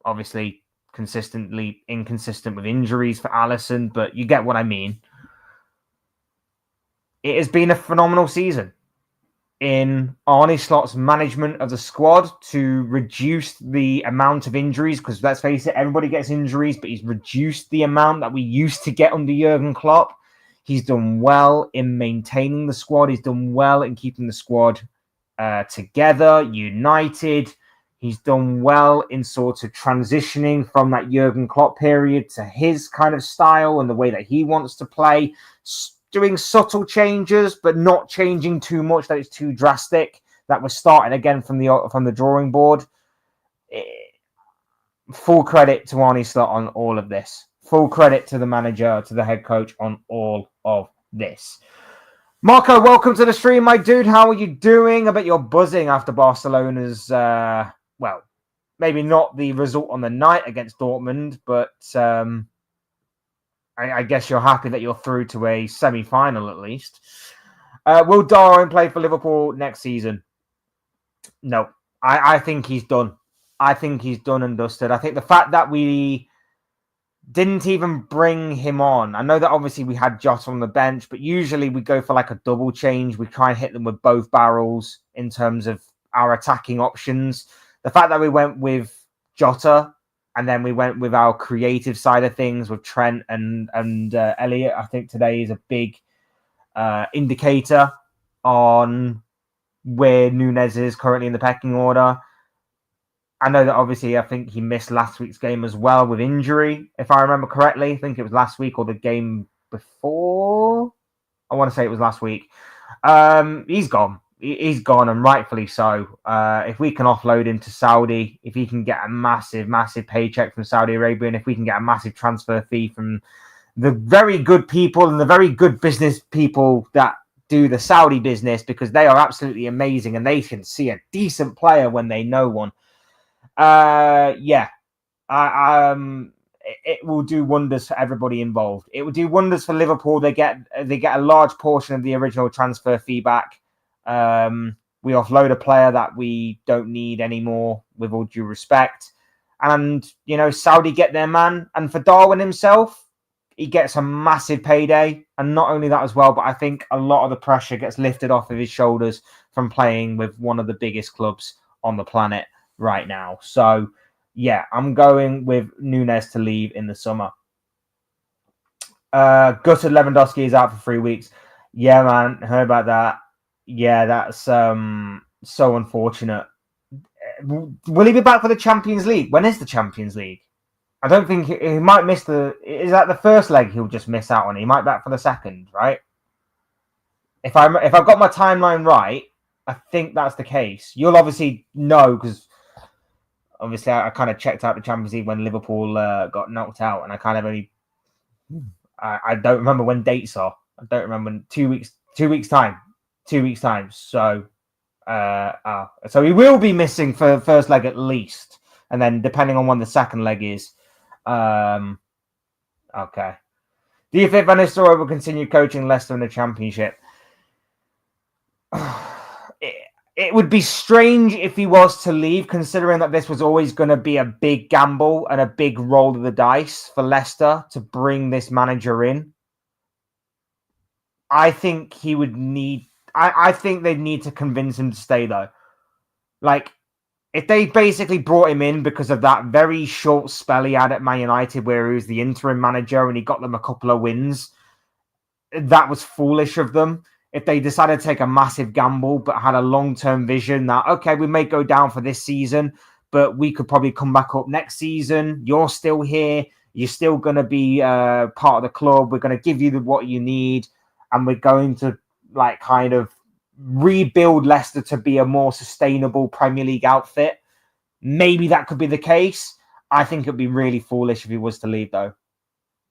Obviously, consistently inconsistent with injuries for Alisson, but you get what I mean. It has been a phenomenal season in Arne Slot's management of the squad to reduce the amount of injuries, because let's face it, everybody gets injuries, but he's reduced the amount that we used to get under Jurgen Klopp. He's done well in maintaining the squad. He's done well in keeping the squad together, united. He's done well in sort of transitioning from that Jurgen Klopp period to his kind of style and the way that he wants to play, doing subtle changes, but not changing too much that it's too drastic, that we're starting again from the drawing board. Full credit to Arne Slot on all of this. Full credit to the manager, to the head coach on all of this. Marco, welcome to the stream, my dude. How are you doing? I bet you're buzzing after Barcelona's, well, maybe not the result on the night against Dortmund, but I guess you're happy that you're through to a semi-final at least. Will Darwin play for Liverpool next season? No, I think he's done. I think he's done and dusted. I think the fact that we didn't even bring him on. I know that obviously we had Jota on the bench, but usually we go for like a double change. We try and hit them with both barrels in terms of our attacking options. The fact that we went with Jota and then we went with our creative side of things with Trent and Elliott, I think today is a big indicator on where Nunes is currently in the pecking order. I know that obviously I think he missed last week's game as well with injury, if I remember correctly. I think it was last week or the game before. I want to say it was last week. He's gone. He's gone, and rightfully so. If we can offload him to Saudi, if he can get a massive, massive paycheck from Saudi Arabia, and if we can get a massive transfer fee from the very good people and the very good business people that do the Saudi business, because they are absolutely amazing and they can see a decent player when they know one. It will do wonders for everybody involved. It will do wonders for Liverpool. They get a large portion of the original transfer fee back. We offload a player that we don't need anymore, with all due respect. And, you know, Saudi get their man. And for Darwin himself, he gets a massive payday. And not only that as well, but I think a lot of the pressure gets lifted off of his shoulders from playing with one of the biggest clubs on the planet right now. So, yeah, I'm going with Nunes to leave in the summer. Gutted Lewandowski is out for 3 weeks. Yeah, man, heard about that. Yeah, that's so unfortunate. Will he be back for the Champions League? When is the Champions League? I don't think he might miss the. Is that the first leg he'll just miss out on? He might back for the second, right? If I've got my timeline right, I think that's the case. You'll obviously know because obviously I kind of checked out the Champions League when Liverpool got knocked out, and I kind of only I don't remember when dates are. I don't remember 2 weeks. 2 weeks time. 2 weeks time. So so he will be missing for the first leg at least, and then depending on when the second leg is. Okay. Do you think Van Nistelrooy will continue coaching Leicester in the Championship? It would be strange if he was to leave, considering that this was always going to be a big gamble and a big roll of the dice for Leicester to bring this manager in. I think he would need... I think they'd need to convince him to stay, though. Like, if they basically brought him in because of that very short spell he had at Man United where he was the interim manager and he got them a couple of wins, that was foolish of them. If they decided to take a massive gamble but had a long-term vision that, okay, we may go down for this season, but we could probably come back up next season. You're still here. You're still going to be part of the club. We're going to give you what you need. And we're going to kind of rebuild Leicester to be a more sustainable Premier League outfit. Maybe that could be the case. I think it'd be really foolish if he was to leave, though.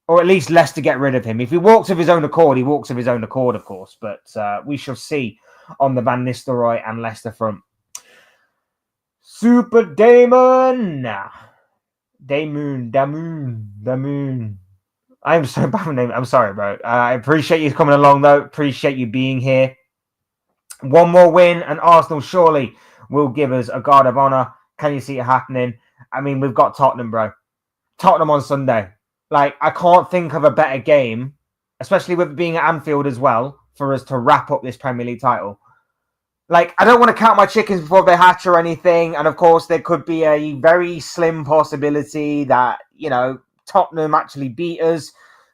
Or at least Leicester get rid of him. If he walks of his own accord, he walks of his own accord, of course. But we shall see on the Van Nistelrooy and Leicester front. Super Damon. Damoon. I'm so bad with name. I'm sorry, bro. I appreciate you coming along, though. Appreciate you being here. One more win, and Arsenal surely will give us a guard of honour. Can you see it happening? I mean, we've got Tottenham, bro. Tottenham on Sunday. I can't think of a better game, especially with it being at Anfield as well, for us to wrap up this Premier League title. I don't want to count my chickens before they hatch or anything. And, of course, there could be a very slim possibility that, Tottenham actually beat us.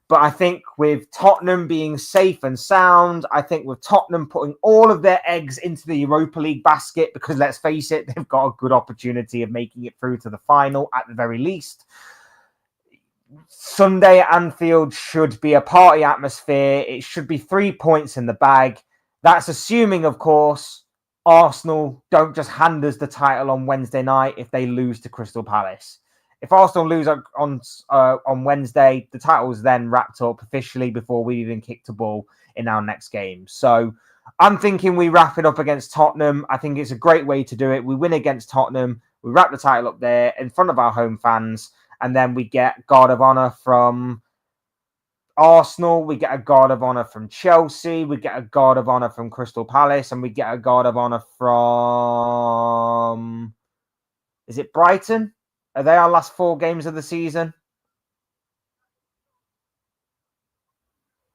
But I think with Tottenham being safe and sound, I think with Tottenham putting all of their eggs into the Europa League basket, because let's face it, they've got a good opportunity of making it through to the final at the very least. Sunday at Anfield should be a party atmosphere. It should be 3 points in the bag. That's assuming, of course, Arsenal don't just hand us the title on Wednesday night if they lose to Crystal Palace. If Arsenal lose on Wednesday, the title's then wrapped up officially before we even kick the ball in our next game. So I'm thinking we wrap it up against Tottenham. I think it's a great way to do it. We win against Tottenham. We wrap the title up there in front of our home fans. And then we get guard of honour from Arsenal. We get a guard of honour from Chelsea. We get a guard of honour from Crystal Palace. And we get a guard of honour from... Is it Brighton? Are they our last 4 games of the season?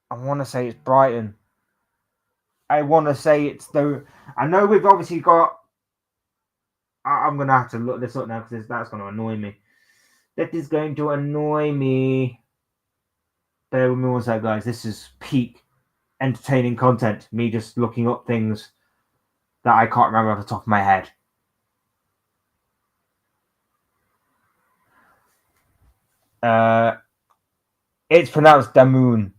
I want to say it's Brighton. I want to say it's the... I know we've obviously got... I'm going to have to look this up now because that's going to annoy me. That is going to annoy me. Bear with me one second, guys. This is peak entertaining content. Me just looking up things that I can't remember off the top of my head. It's pronounced Damoon.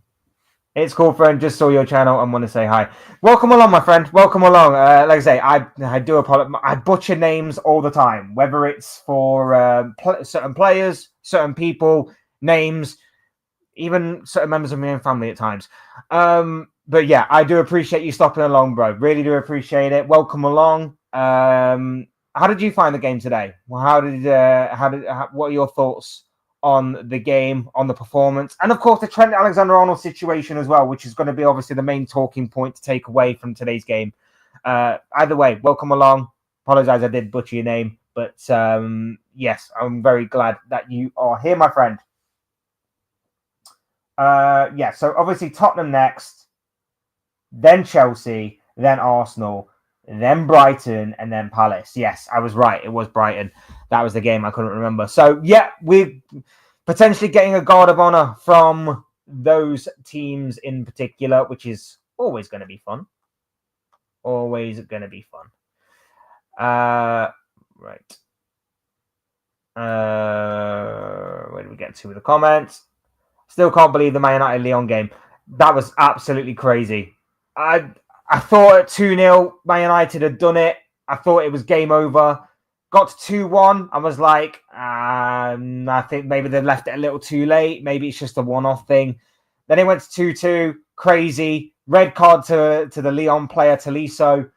It's cool, friend. Just saw your channel and want to say hi. Welcome along, my friend. Welcome along. Like I say, I do apologize. I butcher names all the time, whether it's for certain players, certain people, names, even certain members of my own family at times. But yeah, I do appreciate you stopping along, bro. Really do appreciate it. Welcome along. How did you find the game today? Well, what are your thoughts on the game, on the performance, and of course the Trent Alexander-Arnold situation as well, which is going to be obviously the main talking point to take away from today's game. Either way, welcome along. Apologize I did butcher your name, but yes, I'm very glad that you are here, my friend. Yeah, so obviously Tottenham next, then Chelsea, then Arsenal, then Brighton, and then Palace. Yes, I was right. It was Brighton. That was the game I couldn't remember. So, yeah, we're potentially getting a guard of honour from those teams in particular, which is always going to be fun. Always going to be fun. Right. Where do we get to with the comments? Still can't believe the Man United Lyon game. That was absolutely crazy. I thought at 2-0, Man United had done it. I thought it was game over. Got to 2-1. I was like, I think maybe they left it a little too late. Maybe it's just a one-off thing. Then it went to 2-2. Crazy. Red card to the Lyon player, Tolisso.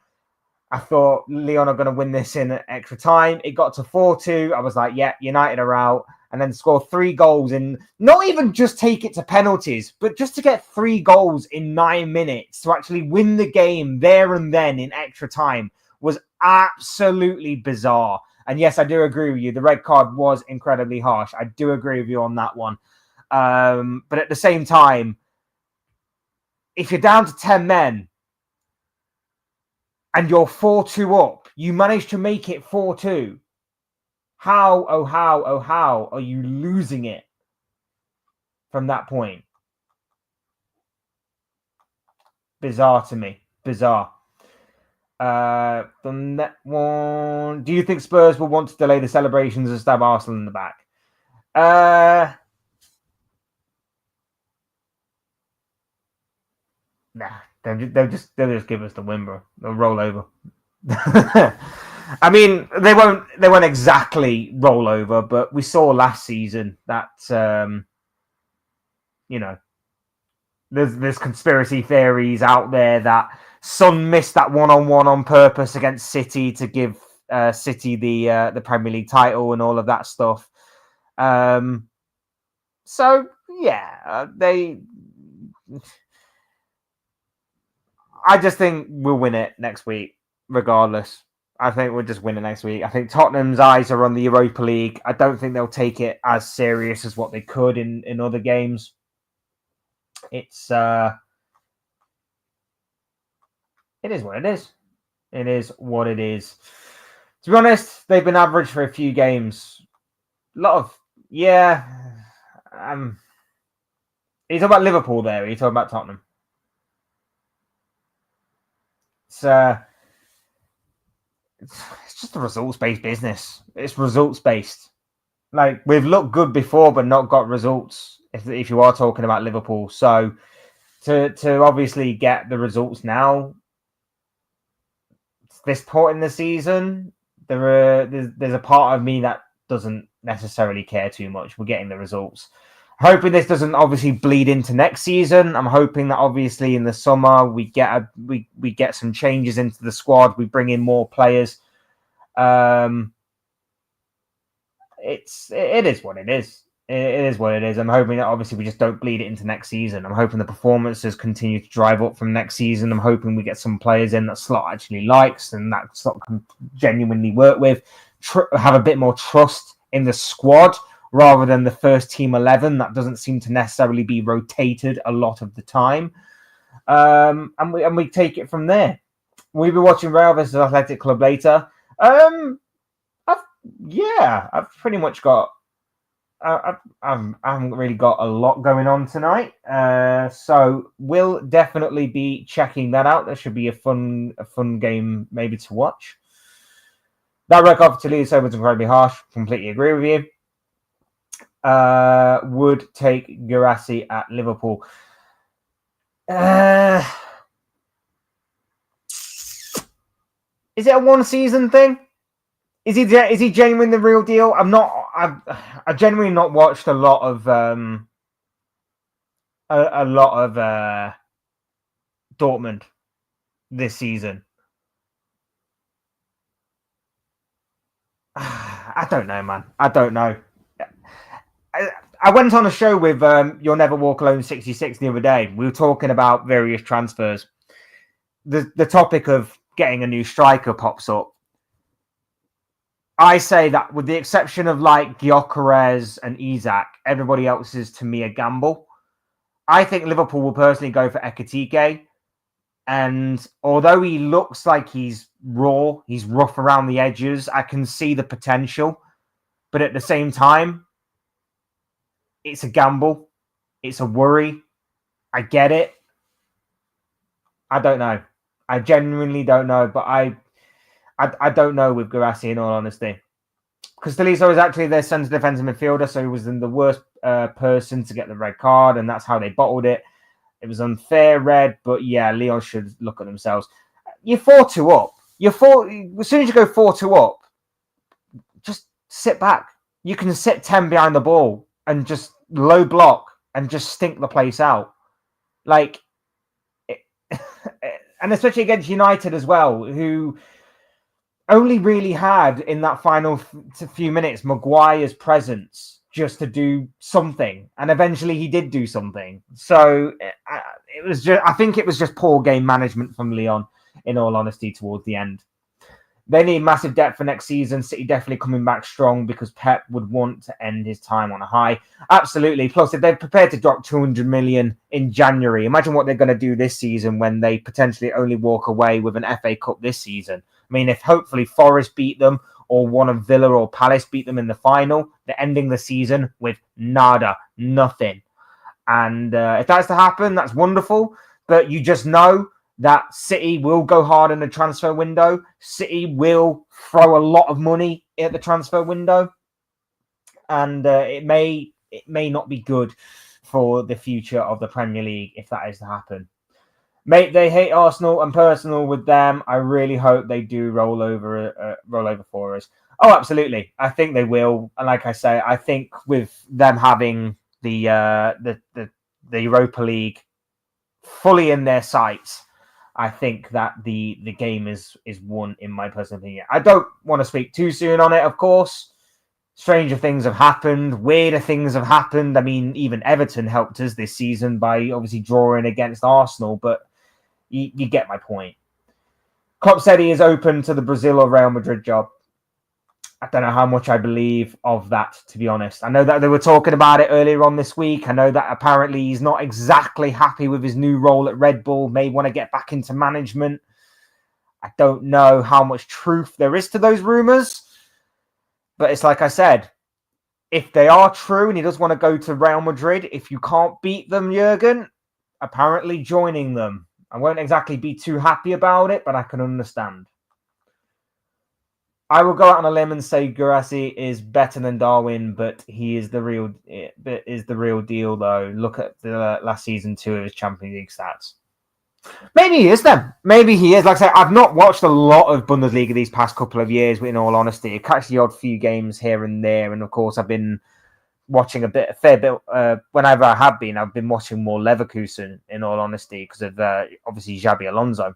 I thought Lyon are going to win this in extra time. It got to 4-2. I was like, yeah, United are out. And then score 3 goals in, not even just take it to penalties, but just to get 3 goals in 9 minutes to actually win the game there and then in extra time was absolutely bizarre. And yes, I do agree with you. The red card was incredibly harsh. I do agree with you on that one. But at the same time, if you're down to 10 men, and you're 4-2 up, you manage to make it 4-2. How are you losing it from that point? Bizarre to me. Bizarre. From that one, do you think Spurs will want to delay the celebrations and stab Arsenal in the back? Nah. They'll just give us the win, bro. They'll roll over. I mean, they won't exactly roll over, but we saw last season that there's conspiracy theories out there that Son missed that 1-on-1 on purpose against City to give City the Premier League title and all of that stuff. So yeah, I just think we'll win it next week, regardless. I think we'll just win it next week. I think Tottenham's eyes are on the Europa League. I don't think they'll take it as serious as what they could in other games. It is what it is. It is what it is. To be honest, they've been average for a few games. A lot of, yeah. Are you talking about Liverpool there? Are you talking about Tottenham? It's just a results-based business. It's results-based. Like, we've looked good before, but not got results, if you are talking about Liverpool. So, to obviously get the results now, this point in the season, there's a part of me that doesn't necessarily care too much. We're getting the results. Hoping this doesn't obviously bleed into next season. I'm hoping that obviously in the summer we get we get some changes into the squad. We bring in more players. It is what it is. It is what it is. I'm hoping that obviously we just don't bleed it into next season. I'm hoping the performances continue to drive up from next season. I'm hoping we get some players in that Slot actually likes and that Slot can genuinely work with. Have a bit more trust in the squad, rather than the first team 11 that doesn't seem to necessarily be rotated a lot of the time. And we take it from there. We'll be watching Real versus Athletic Club later. I've pretty much got... I haven't really got a lot going on tonight. So we'll definitely be checking that out. That should be a fun game maybe to watch. That record for Tolisso was incredibly harsh. Completely agree with you. Would take Guirassy at Liverpool. Is it a one-season thing? Is he genuinely the real deal? I've genuinely not watched a lot of Dortmund this season. I don't know, man. I don't know. I went on a show with You'll Never Walk Alone 66 the other day. We were talking about various transfers. The topic of getting a new striker pops up. I say that with the exception of like Gyökeres and Isak, everybody else is to me a gamble. I think Liverpool will personally go for Ekitike. And although he looks like he's raw, he's rough around the edges, I can see the potential. But at the same time, it's a gamble. It's a worry. I get it. I don't know. I genuinely don't know, but I don't know with Guirassy, in all honesty. Costalizo was actually their centre defensive midfielder, so he was the worst person to get the red card, and that's how they bottled it. It was unfair red, but yeah, Lyon should look at themselves. You're 4-2 up. As soon as you go 4-2 up, just sit back. You can sit 10 behind the ball and just low block and just stink the place out. Like, and especially against United as well, who only really had in that final few minutes Maguire's presence just to do something, and eventually he did do something. So it was just, I think it was just poor game management from Lyon, in all honesty, towards the end. They need massive depth for next season. City definitely coming back strong because Pep would want to end his time on a high. Absolutely. Plus, if they're prepared to drop 200 million in January, imagine what they're going to do this season when they potentially only walk away with an FA Cup this season. I mean, if hopefully Forest beat them or one of Villa or Palace beat them in the final, they're ending the season with nada, nothing. And if that's to happen, that's wonderful. But you just know that City will go hard in the transfer window. City will throw a lot of money at the transfer window. And it may not be good for the future of the Premier League if that is to happen. Mate, they hate Arsenal. I'm personal with them. I really hope they do roll over for us. Oh, absolutely. I think they will. And like I say, I think with them having the Europa League fully in their sights, I think that the game is won, in my personal opinion. I don't want to speak too soon on it, of course. Stranger things have happened. Weirder things have happened. I mean, even Everton helped us this season by obviously drawing against Arsenal, but you get my point. Klopp said he is open to the Brazil or Real Madrid job. I don't know how much I believe of that, to be honest. I know that they were talking about it earlier on this week. I know that apparently he's not exactly happy with his new role at Red Bull, may want to get back into management. I don't know how much truth there is to those rumours. But it's like I said, if they are true and he does want to go to Real Madrid, if you can't beat them, Jurgen, apparently joining them. I won't exactly be too happy about it, but I can understand. I will go out on a limb and say Guirassy is better than Darwin, but he is the real deal, though. Look at the last season 2 of his Champions League stats. Maybe he is then. Maybe he is. Like I say, I've not watched a lot of Bundesliga these past couple of years, in all honesty. I catch the odd few games here and there, and of course I've been watching a fair bit. Whenever I have been, I've been watching more Leverkusen, in all honesty, because of obviously Xabi Alonso.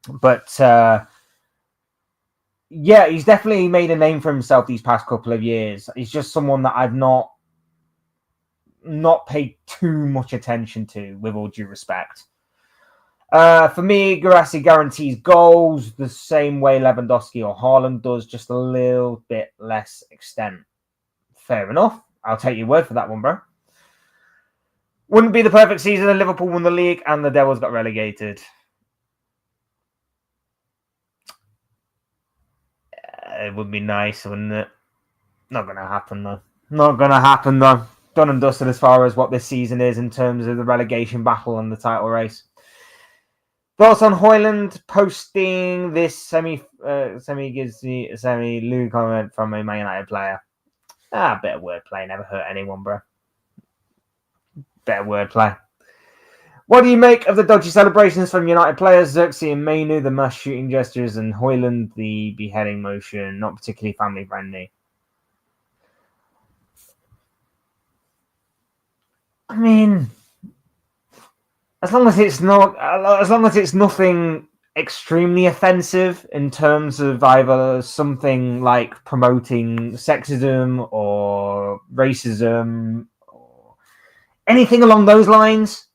But yeah, he's definitely made a name for himself these past couple of years. He's just someone that I've not paid too much attention to, with all due respect. For me, Guirassy guarantees goals the same way Lewandowski or Haaland does, just a little bit less extent. Fair enough. I'll take your word for that one, bro. Wouldn't be the perfect season if Liverpool won the league and the Devils got relegated. It would be nice, wouldn't it? Not going to happen, though. Done and dusted as far as what this season is in terms of the relegation battle and the title race. Thoughts on Højlund posting this semi gives me a semi-lewd comment from a Man United player. A bit of wordplay, never hurt anyone, bro. Better wordplay. What do you make of the dodgy celebrations from United players, Xerxes and Mainu, the mass shooting gestures, and Højlund, the beheading motion, not particularly family friendly? I mean, as long as it's nothing extremely offensive in terms of either something like promoting sexism or racism or anything along those lines,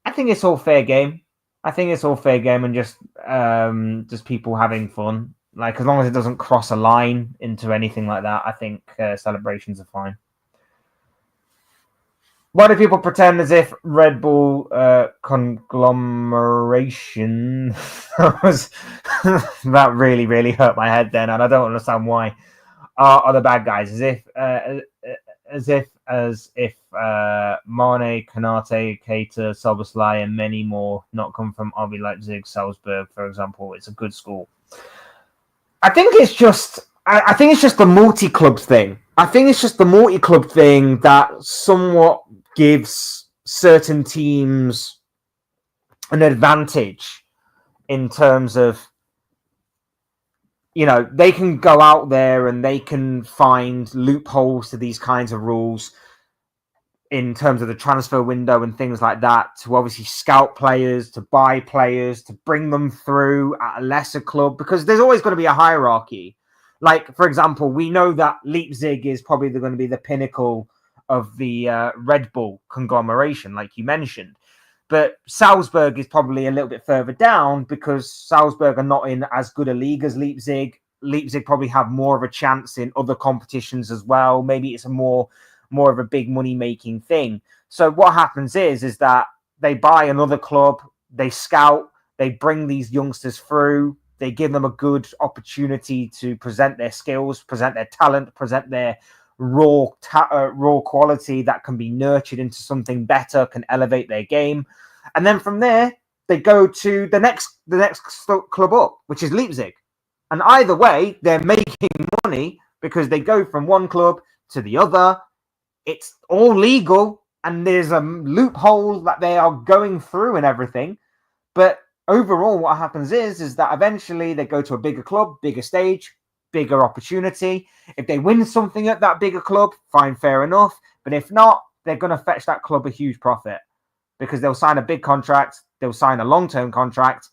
I think it's all fair game. And just people having fun. Like, as long as it doesn't cross a line into anything like that, I think celebrations are fine. Why do people pretend as if Red Bull conglomeration that really, really hurt my head then, and I don't understand why are the bad guys, as if Mane, Konate, Keita, Szoboszlai, and many more not come from RB Leipzig, Salzburg, for example. It's a good school. I think it's just the multi-club thing. I think it's just the multi-club thing that somewhat gives certain teams an advantage in terms of, you know, they can go out there and they can find loopholes to these kinds of rules in terms of the transfer window and things like that, to obviously scout players, to buy players, to bring them through at a lesser club, because there's always going to be a hierarchy. Like, for example, we know that Leipzig is probably going to be the pinnacle of the Red Bull conglomeration, like you mentioned. But Salzburg is probably a little bit further down because Salzburg are not in as good a league as Leipzig. Leipzig probably have more of a chance in other competitions as well. Maybe it's a more of a big money-making thing. So what happens is that they buy another club, they scout, they bring these youngsters through, they give them a good opportunity to present their skills, present their talent, present their raw quality that can be nurtured into something better, can elevate their game. And then from there, they go to the next club up, which is Leipzig. And either way, they're making money because they go from one club to the other. It's all legal, and there's a loophole that they are going through and everything. But overall, what happens is that eventually they go to a bigger club, bigger stage, bigger opportunity. If they win something at that bigger club, fine, fair enough. But if not, they're going to fetch that club a huge profit because they'll sign a big contract, they'll sign a long-term contract,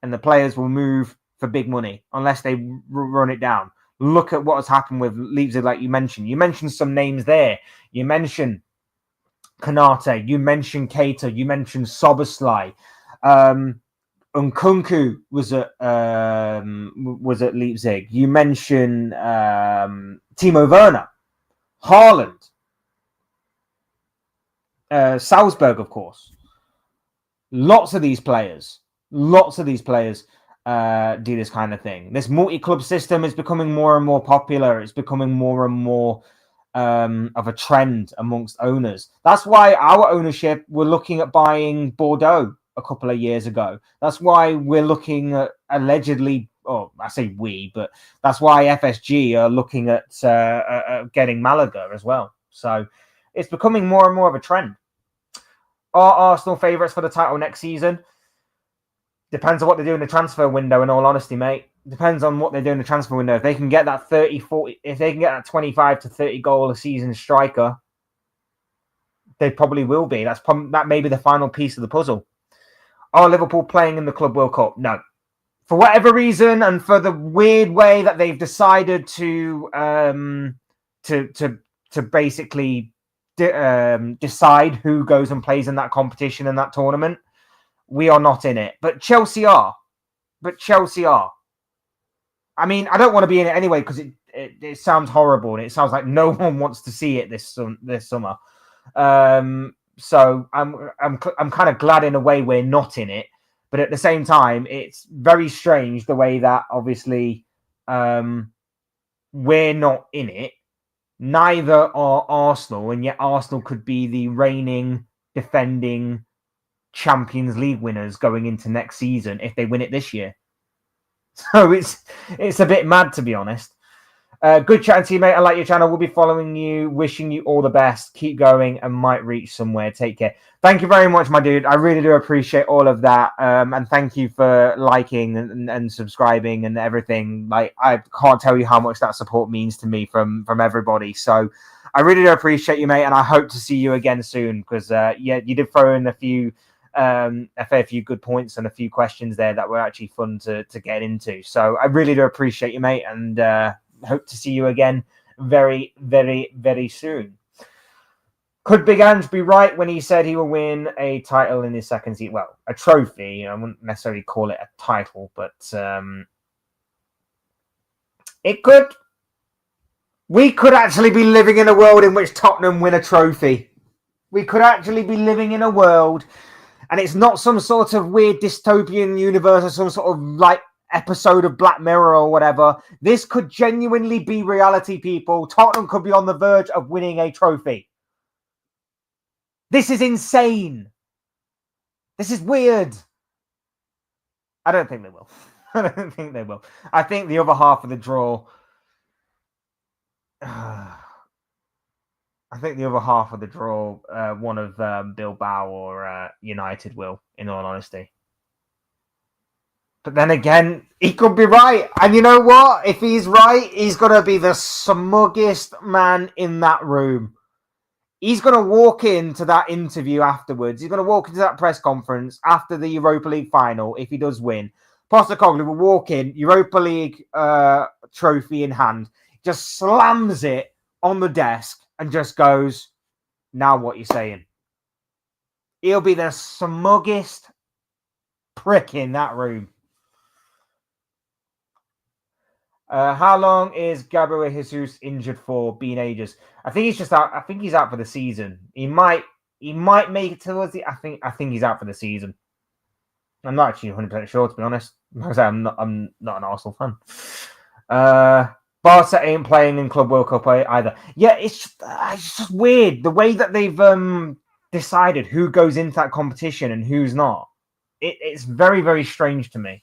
and the players will move for big money unless they run it down. Look at what has happened with Leipzig, like you mentioned. You mentioned some names there. You mentioned Konate. You mentioned Keita. You mentioned Szoboszlai. Nkunku was at Leipzig. You mentioned Timo Werner, Haaland, Salzburg, of course. Lots of these players do this kind of thing. This multi-club system is becoming more and more popular. It's becoming more and more of a trend amongst owners. That's why our ownership were looking at buying Bordeaux a couple of years ago. That's why we're looking at allegedly, I say we, but that's why FSG are looking at getting Malaga as well. So it's becoming more and more of a trend. Are Arsenal favourites for the title next season? Depends on what they do in the transfer window, in all honesty, mate. Depends on what they do in the transfer window. If they can get that 30, 40, if they can get that 25 to 30 goal a season striker, they probably will be. That may be the final piece of the puzzle. Are Liverpool playing in the Club World Cup? No. For whatever reason, and for the weird way that they've decided to basically decide who goes and plays in that competition and that tournament, we are not in it. But Chelsea are. I mean, I don't want to be in it anyway because it sounds horrible and it sounds like no one wants to see it this summer. So I'm kind of glad in a way we're not in it, but at the same time, it's very strange the way that obviously we're not in it. Neither are Arsenal, and yet Arsenal could be the reigning, defending Champions League winners going into next season if they win it this year. So it's a bit mad, to be honest. Good chatting to you, mate. I like your channel. We'll be following you. Wishing you all the best. Keep going and might reach somewhere. Take care. Thank you very much, my dude. I really do appreciate all of that. And thank you for liking and subscribing and everything. Like, I can't tell you how much that support means to me from everybody. So I really do appreciate you, mate. And I hope to see you again soon because, you did throw in a fair few good points and a few questions there that were actually fun to get into. So I really do appreciate you, mate. And, hope to see you again very, very, very soon. Could Big Ange be right when he said he will win a title in his second season? Well, a trophy. I wouldn't necessarily call it a title, but it could. We could actually be living in a world in which Tottenham win a trophy. We could actually be living in a world, and it's not some sort of weird dystopian universe or some sort of like episode of Black Mirror or whatever. This could genuinely be reality, people. Tottenham could be on the verge of winning a trophy. This is insane. This is weird. I don't think they will. I don't think they will. I think the other half of the draw. I think the other half of the draw, one of Bilbao or United will, in all honesty. But then again, he could be right. And you know what? If he's right, he's going to be the smuggest man in that room. He's going to walk into that interview afterwards. He's going to walk into that press conference after the Europa League final, if he does win. Postecoglou will walk in, Europa League trophy in hand, just slams it on the desk and just goes, now what you saying? He'll be the smuggest prick in that room. How long is Gabriel Jesus injured for? Been ages. I think he's just out. I think he's out for the season. He might make it towards the. I think he's out for the season. I'm not actually 100% sure, to be honest. I'm not an Arsenal fan. Barca ain't playing in Club World Cup either. Yeah, it's just weird the way that they've decided who goes into that competition and who's not. It's very, very strange to me.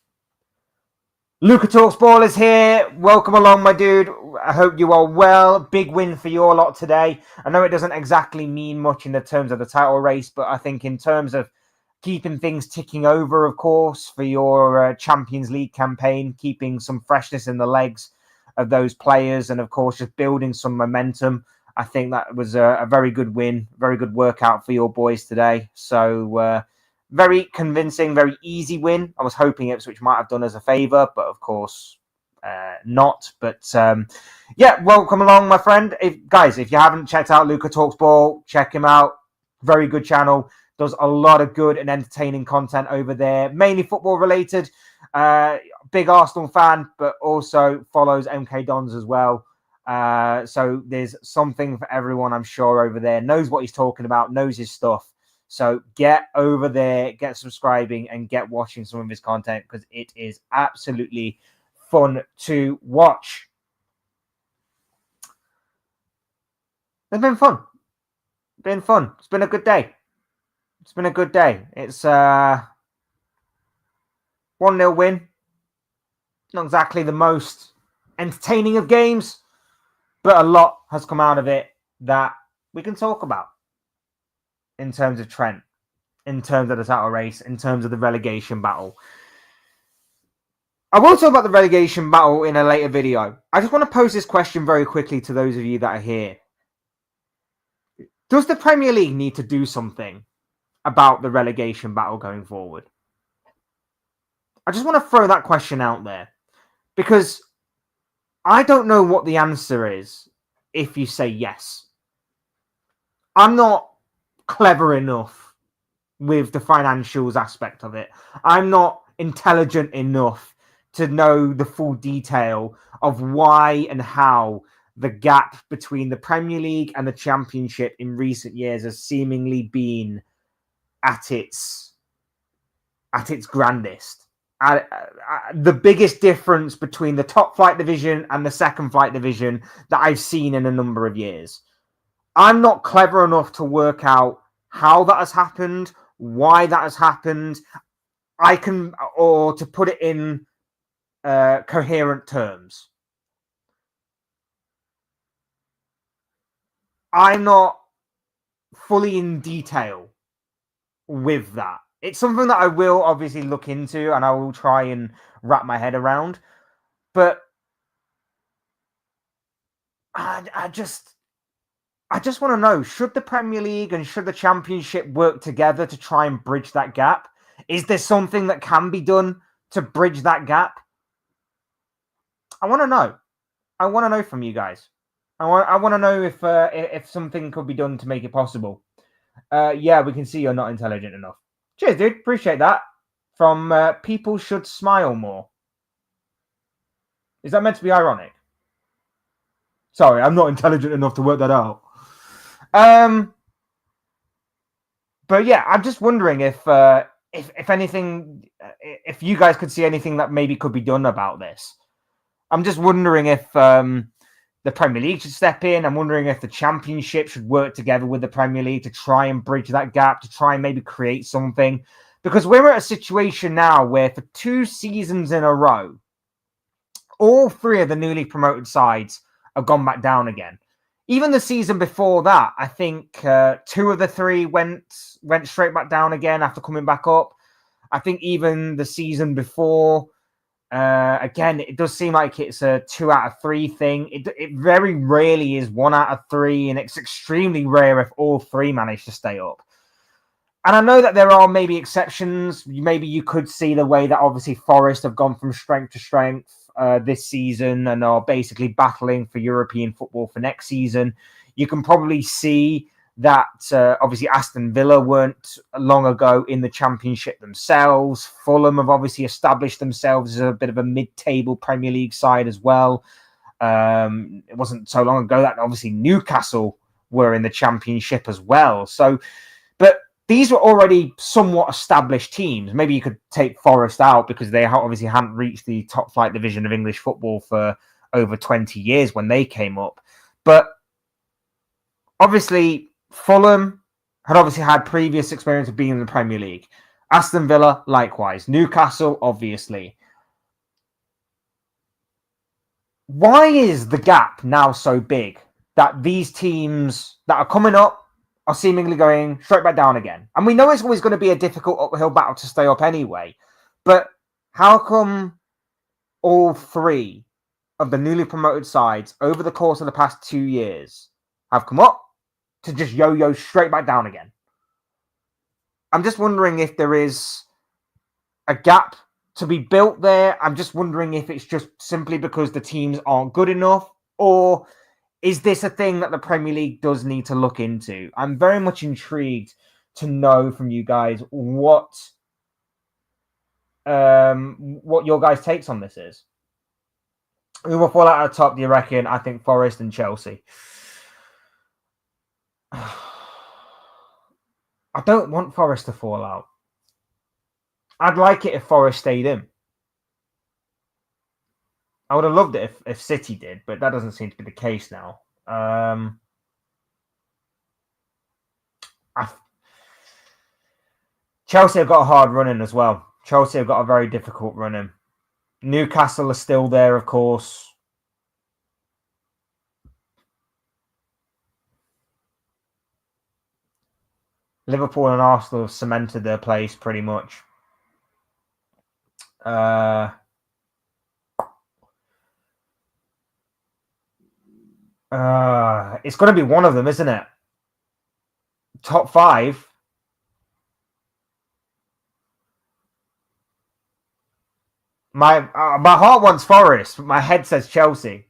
Luca Talks Ball is here. Welcome along, my dude. I hope you are well. Big win for your lot today. I know it doesn't exactly mean much in the terms of the title race, but I think in terms of keeping things ticking over, of course, for your Champions League campaign, keeping some freshness in the legs of those players, and of course, just building some momentum. I think that was a very good win, very good workout for your boys today. So, very convincing, very easy win. I was hoping Ipswich might have done us a favour, but of course not. But yeah, welcome along, my friend. If you haven't checked out Luca Talks Ball, check him out. Very good channel. Does a lot of good and entertaining content over there, mainly football related. Big Arsenal fan, but also follows MK Dons as well. So there's something for everyone, I'm sure, over there. Knows what he's talking about, knows his stuff. So get over there, get subscribing, and get watching some of his content because it is absolutely fun to watch. It's been fun. It's been a good day. It's a 1-0 win. Not exactly the most entertaining of games, but a lot has come out of it that we can talk about. In terms of Trent, in terms of the title race, in terms of the relegation battle. I will talk about the relegation battle in a later video. I just want to pose this question very quickly to those of you that are here. Does the Premier League need to do something about the relegation battle going forward? I just want to throw that question out there because I don't know what the answer is if you say yes. I'm not clever enough with the financials aspect of it. I'm not intelligent enough to know the full detail of why and how the gap between the Premier League and the Championship in recent years has seemingly been at its grandest. The biggest difference between the top flight division and the second flight division that I've seen in a number of years. I'm not clever enough to work out how that has happened, why that has happened. Or to put it in coherent terms. I'm not fully in detail with that. It's something that I will obviously look into and I will try and wrap my head around. But I just want to know, should the Premier League and should the Championship work together to try and bridge that gap? Is there something that can be done to bridge that gap? I want to know. I want to know from you guys. I want to know if something could be done to make it possible. Yeah, we can see you're not intelligent enough. Cheers, dude. Appreciate that. From People Should Smile More. Is that meant to be ironic? Sorry, I'm not intelligent enough to work that out. But yeah, I'm just wondering if anything, if you guys could see anything that maybe could be done about this. I'm just wondering if the Premier League should step in. I'm wondering if the Championship should work together with the Premier League to try and bridge that gap, to try and maybe create something. Because we're at a situation now where for 2 seasons in a row, all 3 of the newly promoted sides have gone back down again. Even the season before that, I think 2 of the 3 went straight back down again after coming back up. I think even the season before, again, it does seem like it's a 2 out of 3 thing. It very rarely is 1 out of 3, and it's extremely rare if all 3 manage to stay up. And I know that there are maybe exceptions. Maybe you could see the way that obviously Forest have gone from strength to strength this season and are basically battling for European football for next season. You can probably see that obviously Aston Villa weren't long ago in the Championship themselves. Fulham have obviously established themselves as a bit of a mid-table Premier League side as well. It wasn't so long ago that obviously Newcastle were in the Championship as well. But these were already somewhat established teams. Maybe you could take Forest out because they obviously hadn't reached the top flight division of English football for over 20 years when they came up. But obviously, Fulham had obviously had previous experience of being in the Premier League. Aston Villa, likewise. Newcastle, obviously. Why is the gap now so big that these teams that are coming up are seemingly going straight back down again? And we know it's always going to be a difficult uphill battle to stay up anyway. But how come all 3 of the newly promoted sides over the course of the past 2 years have come up to just yo-yo straight back down again? I'm just wondering if there is a gap to be built there. I'm just wondering if it's just simply because the teams aren't good enough, or is this a thing that the Premier League does need to look into? I'm very much intrigued to know from you guys what your guys' takes on this is. Who will fall out at the top, do you reckon? I think Forest and Chelsea. I don't want Forest to fall out. I'd like it if Forest stayed in. I would have loved it if City did, but that doesn't seem to be the case now. Chelsea have got a hard run in as well. Chelsea have got a very difficult run in. Newcastle are still there, of course. Liverpool and Arsenal have cemented their place pretty much. It's going to be one of them, isn't it? Top 5. My heart wants Forest, but my head says Chelsea.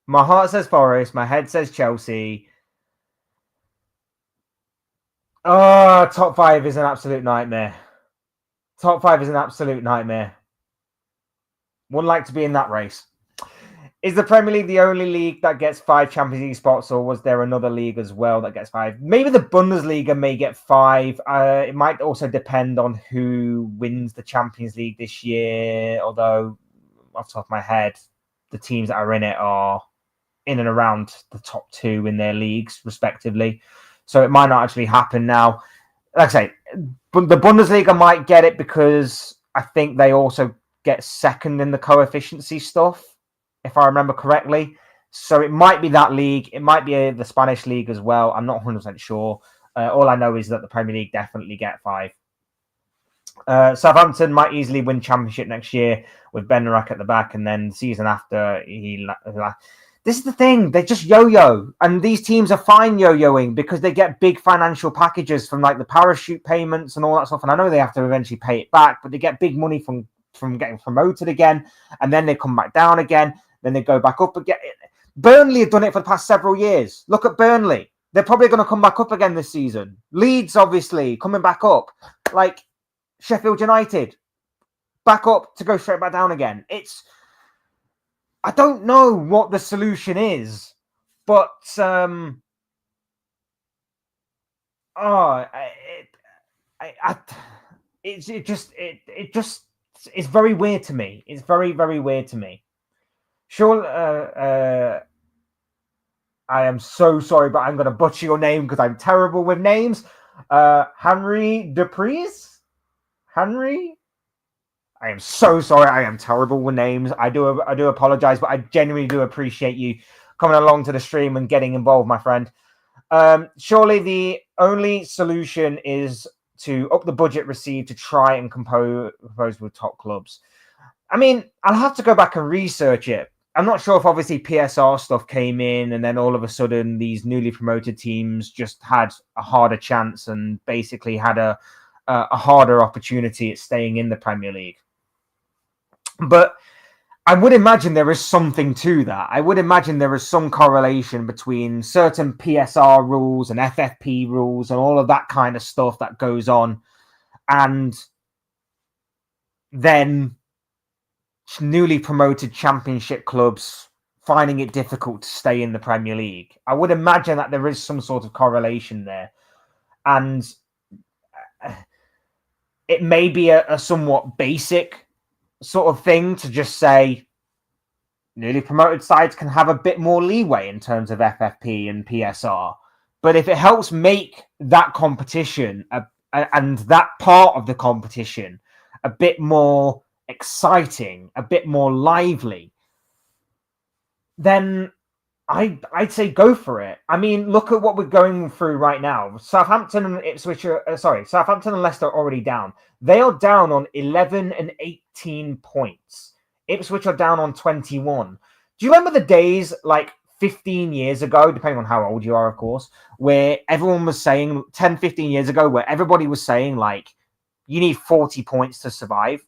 My heart says Forest. My head says Chelsea. Top 5 is an absolute nightmare. Top 5 is an absolute nightmare. Wouldn't like to be in that race. Is the Premier League the only league that gets 5 Champions League spots, or was there another league as well that gets 5? Maybe the Bundesliga may get 5. It might also depend on who wins the Champions League this year, although off the top of my head, the teams that are in it are in and around the top 2 in their leagues, respectively. So it might not actually happen now. Like I say, but the Bundesliga might get it because I think they also get second in the coefficiency stuff, if I remember correctly. So it might be that league. It might be the Spanish league as well. I'm not 100% sure. All I know is that the Premier League definitely get 5. Southampton might easily win Championship next year with Ben Rack at the back, and then the season after this is the thing. They just yo-yo, and these teams are fine yo-yoing because they get big financial packages from like the parachute payments and all that stuff. And I know they have to eventually pay it back, but they get big money from getting promoted again, and then they come back down again. Then they go back up again. Burnley have done it for the past several years. Look at Burnley. They're probably going to come back up again this season. Leeds, obviously, coming back up. Like Sheffield United, back up to go straight back down again. I don't know what the solution is, but it's very weird to me. It's very, very weird to me. Sure, I am so sorry, but I'm going to butcher your name because I'm terrible with names. Henry Dupreez? Henry? I am so sorry. I am terrible with names. I do apologize, but I genuinely do appreciate you coming along to the stream and getting involved, my friend. Surely the only solution is to up the budget received to try and compose with top clubs. I mean, I'll have to go back and research it. I'm not sure if obviously PSR stuff came in and then all of a sudden these newly promoted teams just had a harder chance and basically had a harder opportunity at staying in the Premier League. But I would imagine there is something to that. I would imagine there is some correlation between certain PSR rules and FFP rules and all of that kind of stuff that goes on, and then newly promoted championship clubs finding it difficult to stay in the Premier League. I would imagine that there is some sort of correlation there. And it may be a somewhat basic sort of thing to just say newly promoted sides can have a bit more leeway in terms of FFP and PSR. But if it helps make that competition and that part of the competition a bit more exciting, a bit more lively, then I'd say go for it. I mean, look at what we're going through right now. Southampton and Leicester are already down. They are down on 11 and 18 points. Ipswich are down on 21. Do you remember the days like 15 years ago, depending on how old you are, of course, where everyone was saying 10, 15 years ago, where everybody was saying like, you need 40 points to survive.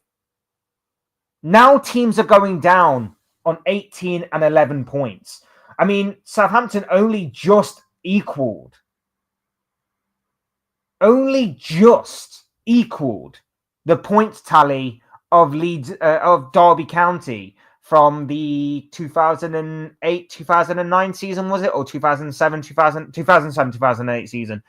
Now teams are going down on 18 and 11 points. I mean, Southampton only just equaled the points tally of Leeds of Derby County from the 2008-2009 season, was it, or 2007-2008 season,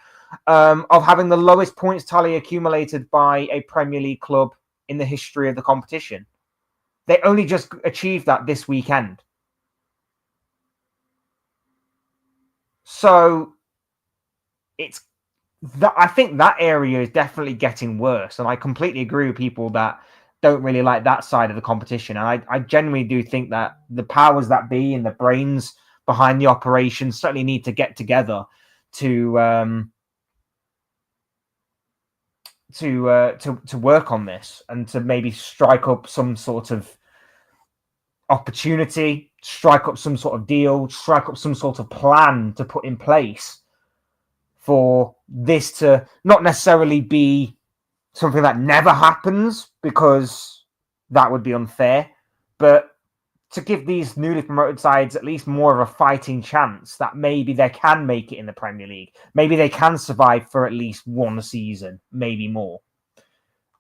of having the lowest points tally accumulated by a Premier League club in the history of the competition. They only just achieved that this weekend. So it's that I think that area is definitely getting worse, and I completely agree with people that don't really like that side of the competition. And I genuinely do think that the powers that be and the brains behind the operation certainly need to get together to work on this and to maybe strike up some sort of opportunity, strike up some sort of deal, strike up some sort of plan to put in place for this to not necessarily be something that never happens, because that would be unfair, but to give these newly promoted sides at least more of a fighting chance that maybe they can make it in the Premier League. Maybe they can survive for at least one season, maybe more.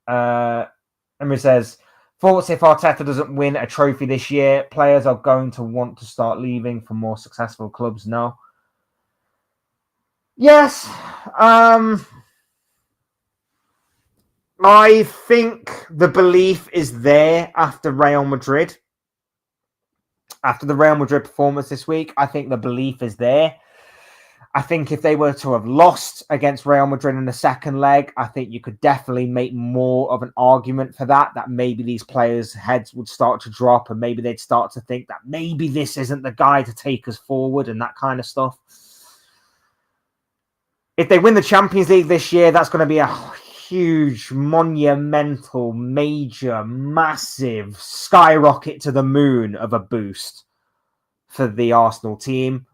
Emery says, thoughts if Arteta doesn't win a trophy this year, players are going to want to start leaving for more successful clubs now. Yes. I think the belief is there after Real Madrid. After the Real Madrid performance this week, I think the belief is there. I think if they were to have lost against Real Madrid in the second leg, I think you could definitely make more of an argument for that maybe these players' heads would start to drop and maybe they'd start to think that maybe this isn't the guy to take us forward and that kind of stuff. If they win the Champions League this year, that's going to be a huge, monumental, major, massive skyrocket to the moon of a boost for the Arsenal team.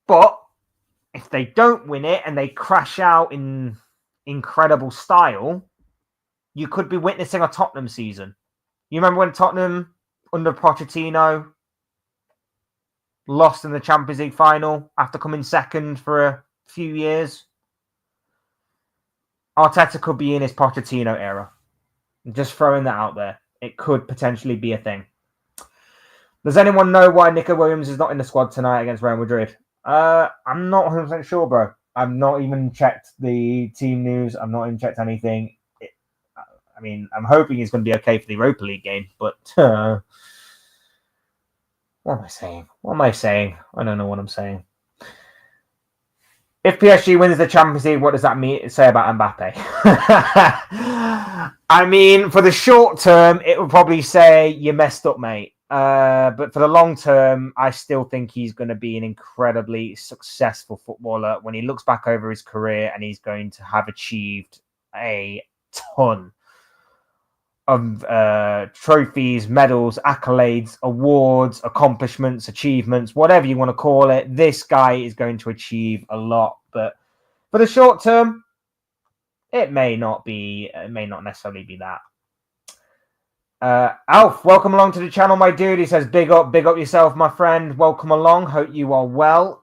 But if they don't win it and they crash out in incredible style, you could be witnessing a Tottenham season. You remember when Tottenham, under Pochettino, lost in the Champions League final after coming second for a few years? Arteta could be in his Pochettino era. I'm just throwing that out there. It could potentially be a thing. Does anyone know why Nico Williams is not in the squad tonight against Real Madrid? I'm not 100% sure, bro. I've not even checked the team news. I've not even checked anything. I'm hoping he's going to be okay for the Europa League game, but What am I saying? What am I saying? I don't know what I'm saying. If PSG wins the Champions League, what does that say about Mbappe? I mean, for the short term, it would probably say you messed up, mate. But for the long term, I still think he's going to be an incredibly successful footballer when he looks back over his career, and he's going to have achieved a ton of trophies, medals, accolades, awards, accomplishments, achievements, whatever you want to call it. This guy is going to achieve a lot, but for the short term, it may not necessarily be that. Alf, welcome along to the channel, my dude. He says, big up yourself, my friend. Welcome along. Hope you are well.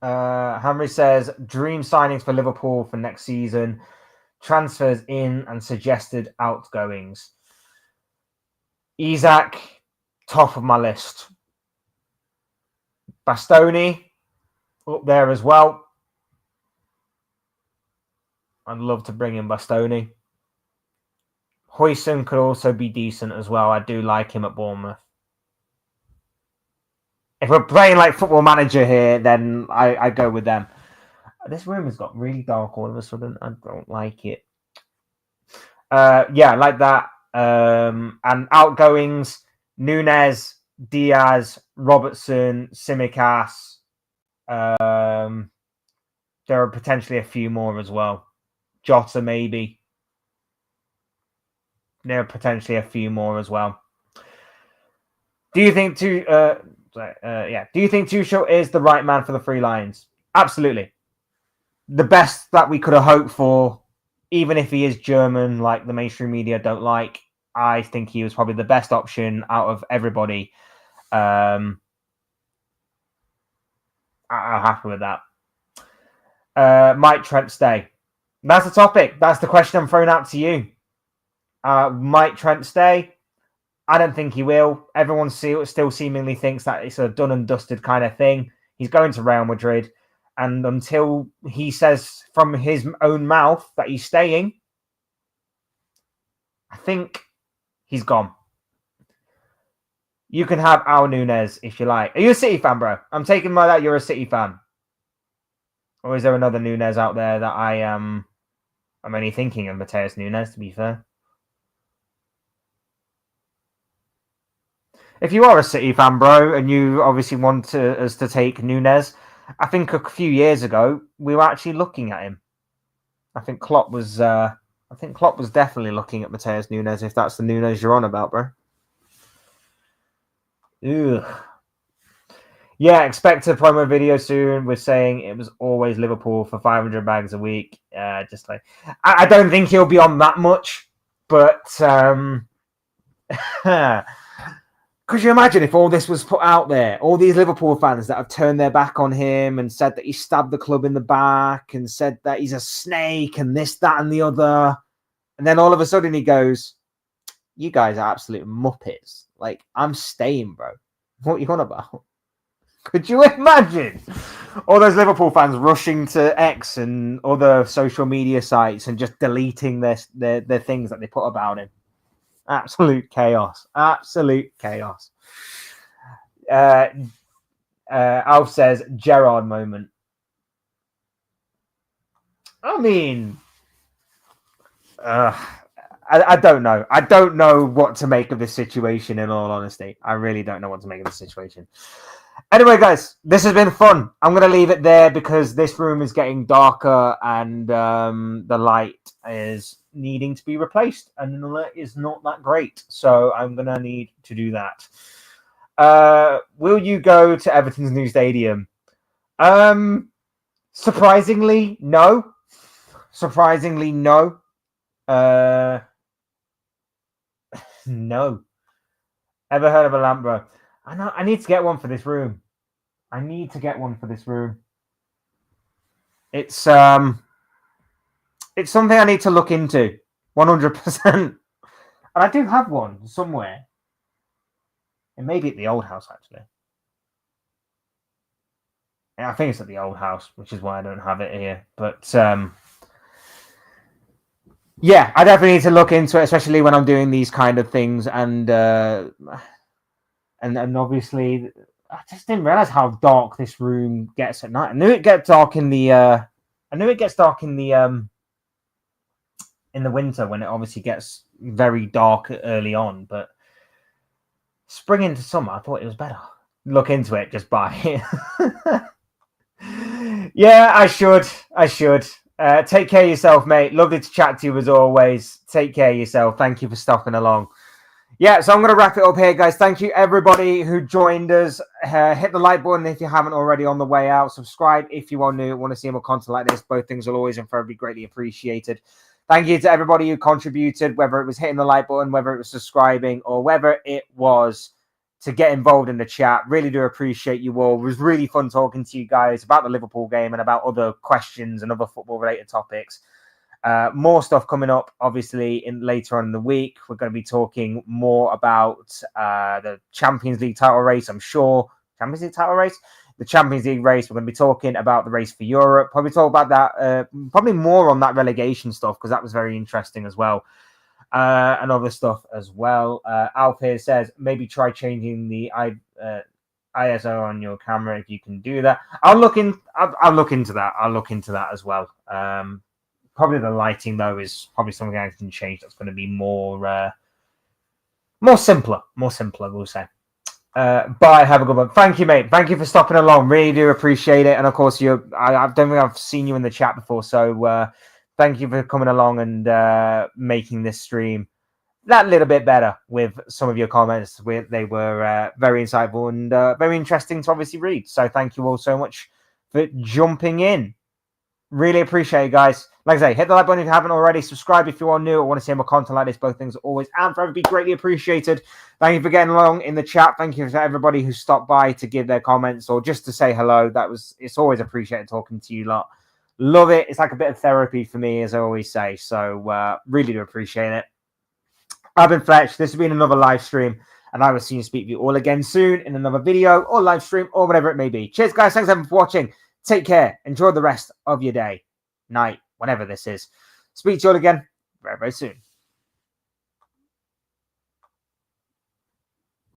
Hamry says, dream signings for Liverpool for next season. Transfers in and suggested outgoings. Isak, top of my list. Bastoni, up there as well. I'd love to bring in Bastoni. Huijsen could also be decent as well. I do like him at Bournemouth. If we're playing like Football Manager here, then I go with them. This room has got really dark all of a sudden. I don't like it. Yeah, like that. And outgoings, Nunez, Diaz, Robertson, Tsimikas. There are potentially a few more as well. Jota, maybe. There are potentially a few more as well. Do you think Do you think Tuchel is the right man for the Three Lions? Absolutely. The best that we could have hoped for, even if he is German, like the mainstream media don't like. I think he was probably the best option out of everybody. I'm happy with that. Might Trent stay? That's the topic. That's the question I'm throwing out to you. Might Trent stay? I don't think he will. Everyone still seemingly thinks that it's a done and dusted kind of thing. He's going to Real Madrid. And until he says from his own mouth that he's staying, I think he's gone. You can have Al Nunez if you like. Are you a City fan, bro? I'm taking by that you're a City fan. Or is there another Nunez out there that I'm only thinking of Mateus Nunes, to be fair? If you are a City fan, bro, and you obviously want us to take Nunes, I think a few years ago we were actually looking at him. I think Klopp was definitely looking at Mateus Nunes, if that's the Nunes you're on about, bro. Ugh. Yeah, expect a promo video soon. We're saying it was always Liverpool for 500 bags a week. Just like I don't think he'll be on that much, but could you imagine if all this was put out there? All these Liverpool fans that have turned their back on him and said that he stabbed the club in the back and said that he's a snake and this, that, and the other. And then all of a sudden he goes, you guys are absolute muppets. Like, I'm staying, bro. What are you on about? Could you imagine all those Liverpool fans rushing to X and other social media sites and just deleting their things that they put about him? Absolute chaos. Absolute chaos. Alf says, Gerrard moment. I mean, I don't know. I don't know what to make of this situation, in all honesty. I really don't know what to make of this situation. Anyway, guys, this has been fun. I'm going to leave it there because this room is getting darker and the light is needing to be replaced. And the light is not that great. So I'm going to need to do that. Will you go to Everton's new stadium? Surprisingly, no. Surprisingly, no. No. Ever heard of a lamp, bro? I need to get one for this room. I need to get one for this room. It's something I need to look into. 100%. And I do have one somewhere. It may be at the old house, actually. Yeah, I think it's at the old house, which is why I don't have it here. But Yeah, I definitely need to look into it, especially when I'm doing these kind of things. And obviously, I just didn't realize how dark this room gets at night. I knew it gets dark in the. I knew it gets dark in the winter when it obviously gets very dark early on, but spring into summer, I thought it was better. Look into it, just buy it. Yeah, I should. Take care of yourself, mate. Lovely to chat to you as always. Take care of yourself. Thank you for stopping along. Yeah, so I'm going to wrap it up here, guys. Thank you, everybody who joined us. Hit the like button if you haven't already on the way out. Subscribe if you are new, want to see more content like this. Both things will always and forever be greatly appreciated. Thank you to everybody who contributed, whether it was hitting the like button, whether it was subscribing, or whether it was to get involved in the chat. Really do appreciate you all. It was really fun talking to you guys about the Liverpool game and about other questions and other football-related topics. More stuff coming up, obviously, later on in the week. We're going to be talking more about the Champions League title race, I'm sure. Champions League title race? The Champions League race. We're going to be talking about the race for Europe. Probably talk about that, probably more on that relegation stuff, because that was very interesting as well. And other stuff as well. Alf here says, maybe try changing the ISO on your camera if you can do that. I'll look into that. I'll look into that as well. Probably the lighting, though, is probably something I can change. That's going to be more simpler, we'll say. Bye. Have a good one. Thank you, mate. Thank you for stopping along. Really do appreciate it. And of course, I don't think I've seen you in the chat before, so thank you for coming along and making this stream that little bit better with some of your comments. They were very insightful and very interesting to obviously read. So thank you all so much for jumping in. Really appreciate it, guys. Like I say, hit the like button if you haven't already. Subscribe if you are new or want to see more content like this. Both things are always and forever be greatly appreciated. Thank you for getting along in the chat. Thank you to everybody who stopped by to give their comments or just to say hello. It's always appreciated talking to you lot. Love it. It's like a bit of therapy for me, as I always say. So really do appreciate it. I've been Fletch. This has been another live stream, and I will see you speak to you all again soon in another video or live stream or whatever it may be. Cheers, guys. Thanks everyone for watching. Take care. Enjoy the rest of your day, night, whatever this is. Speak to you all again very, very soon.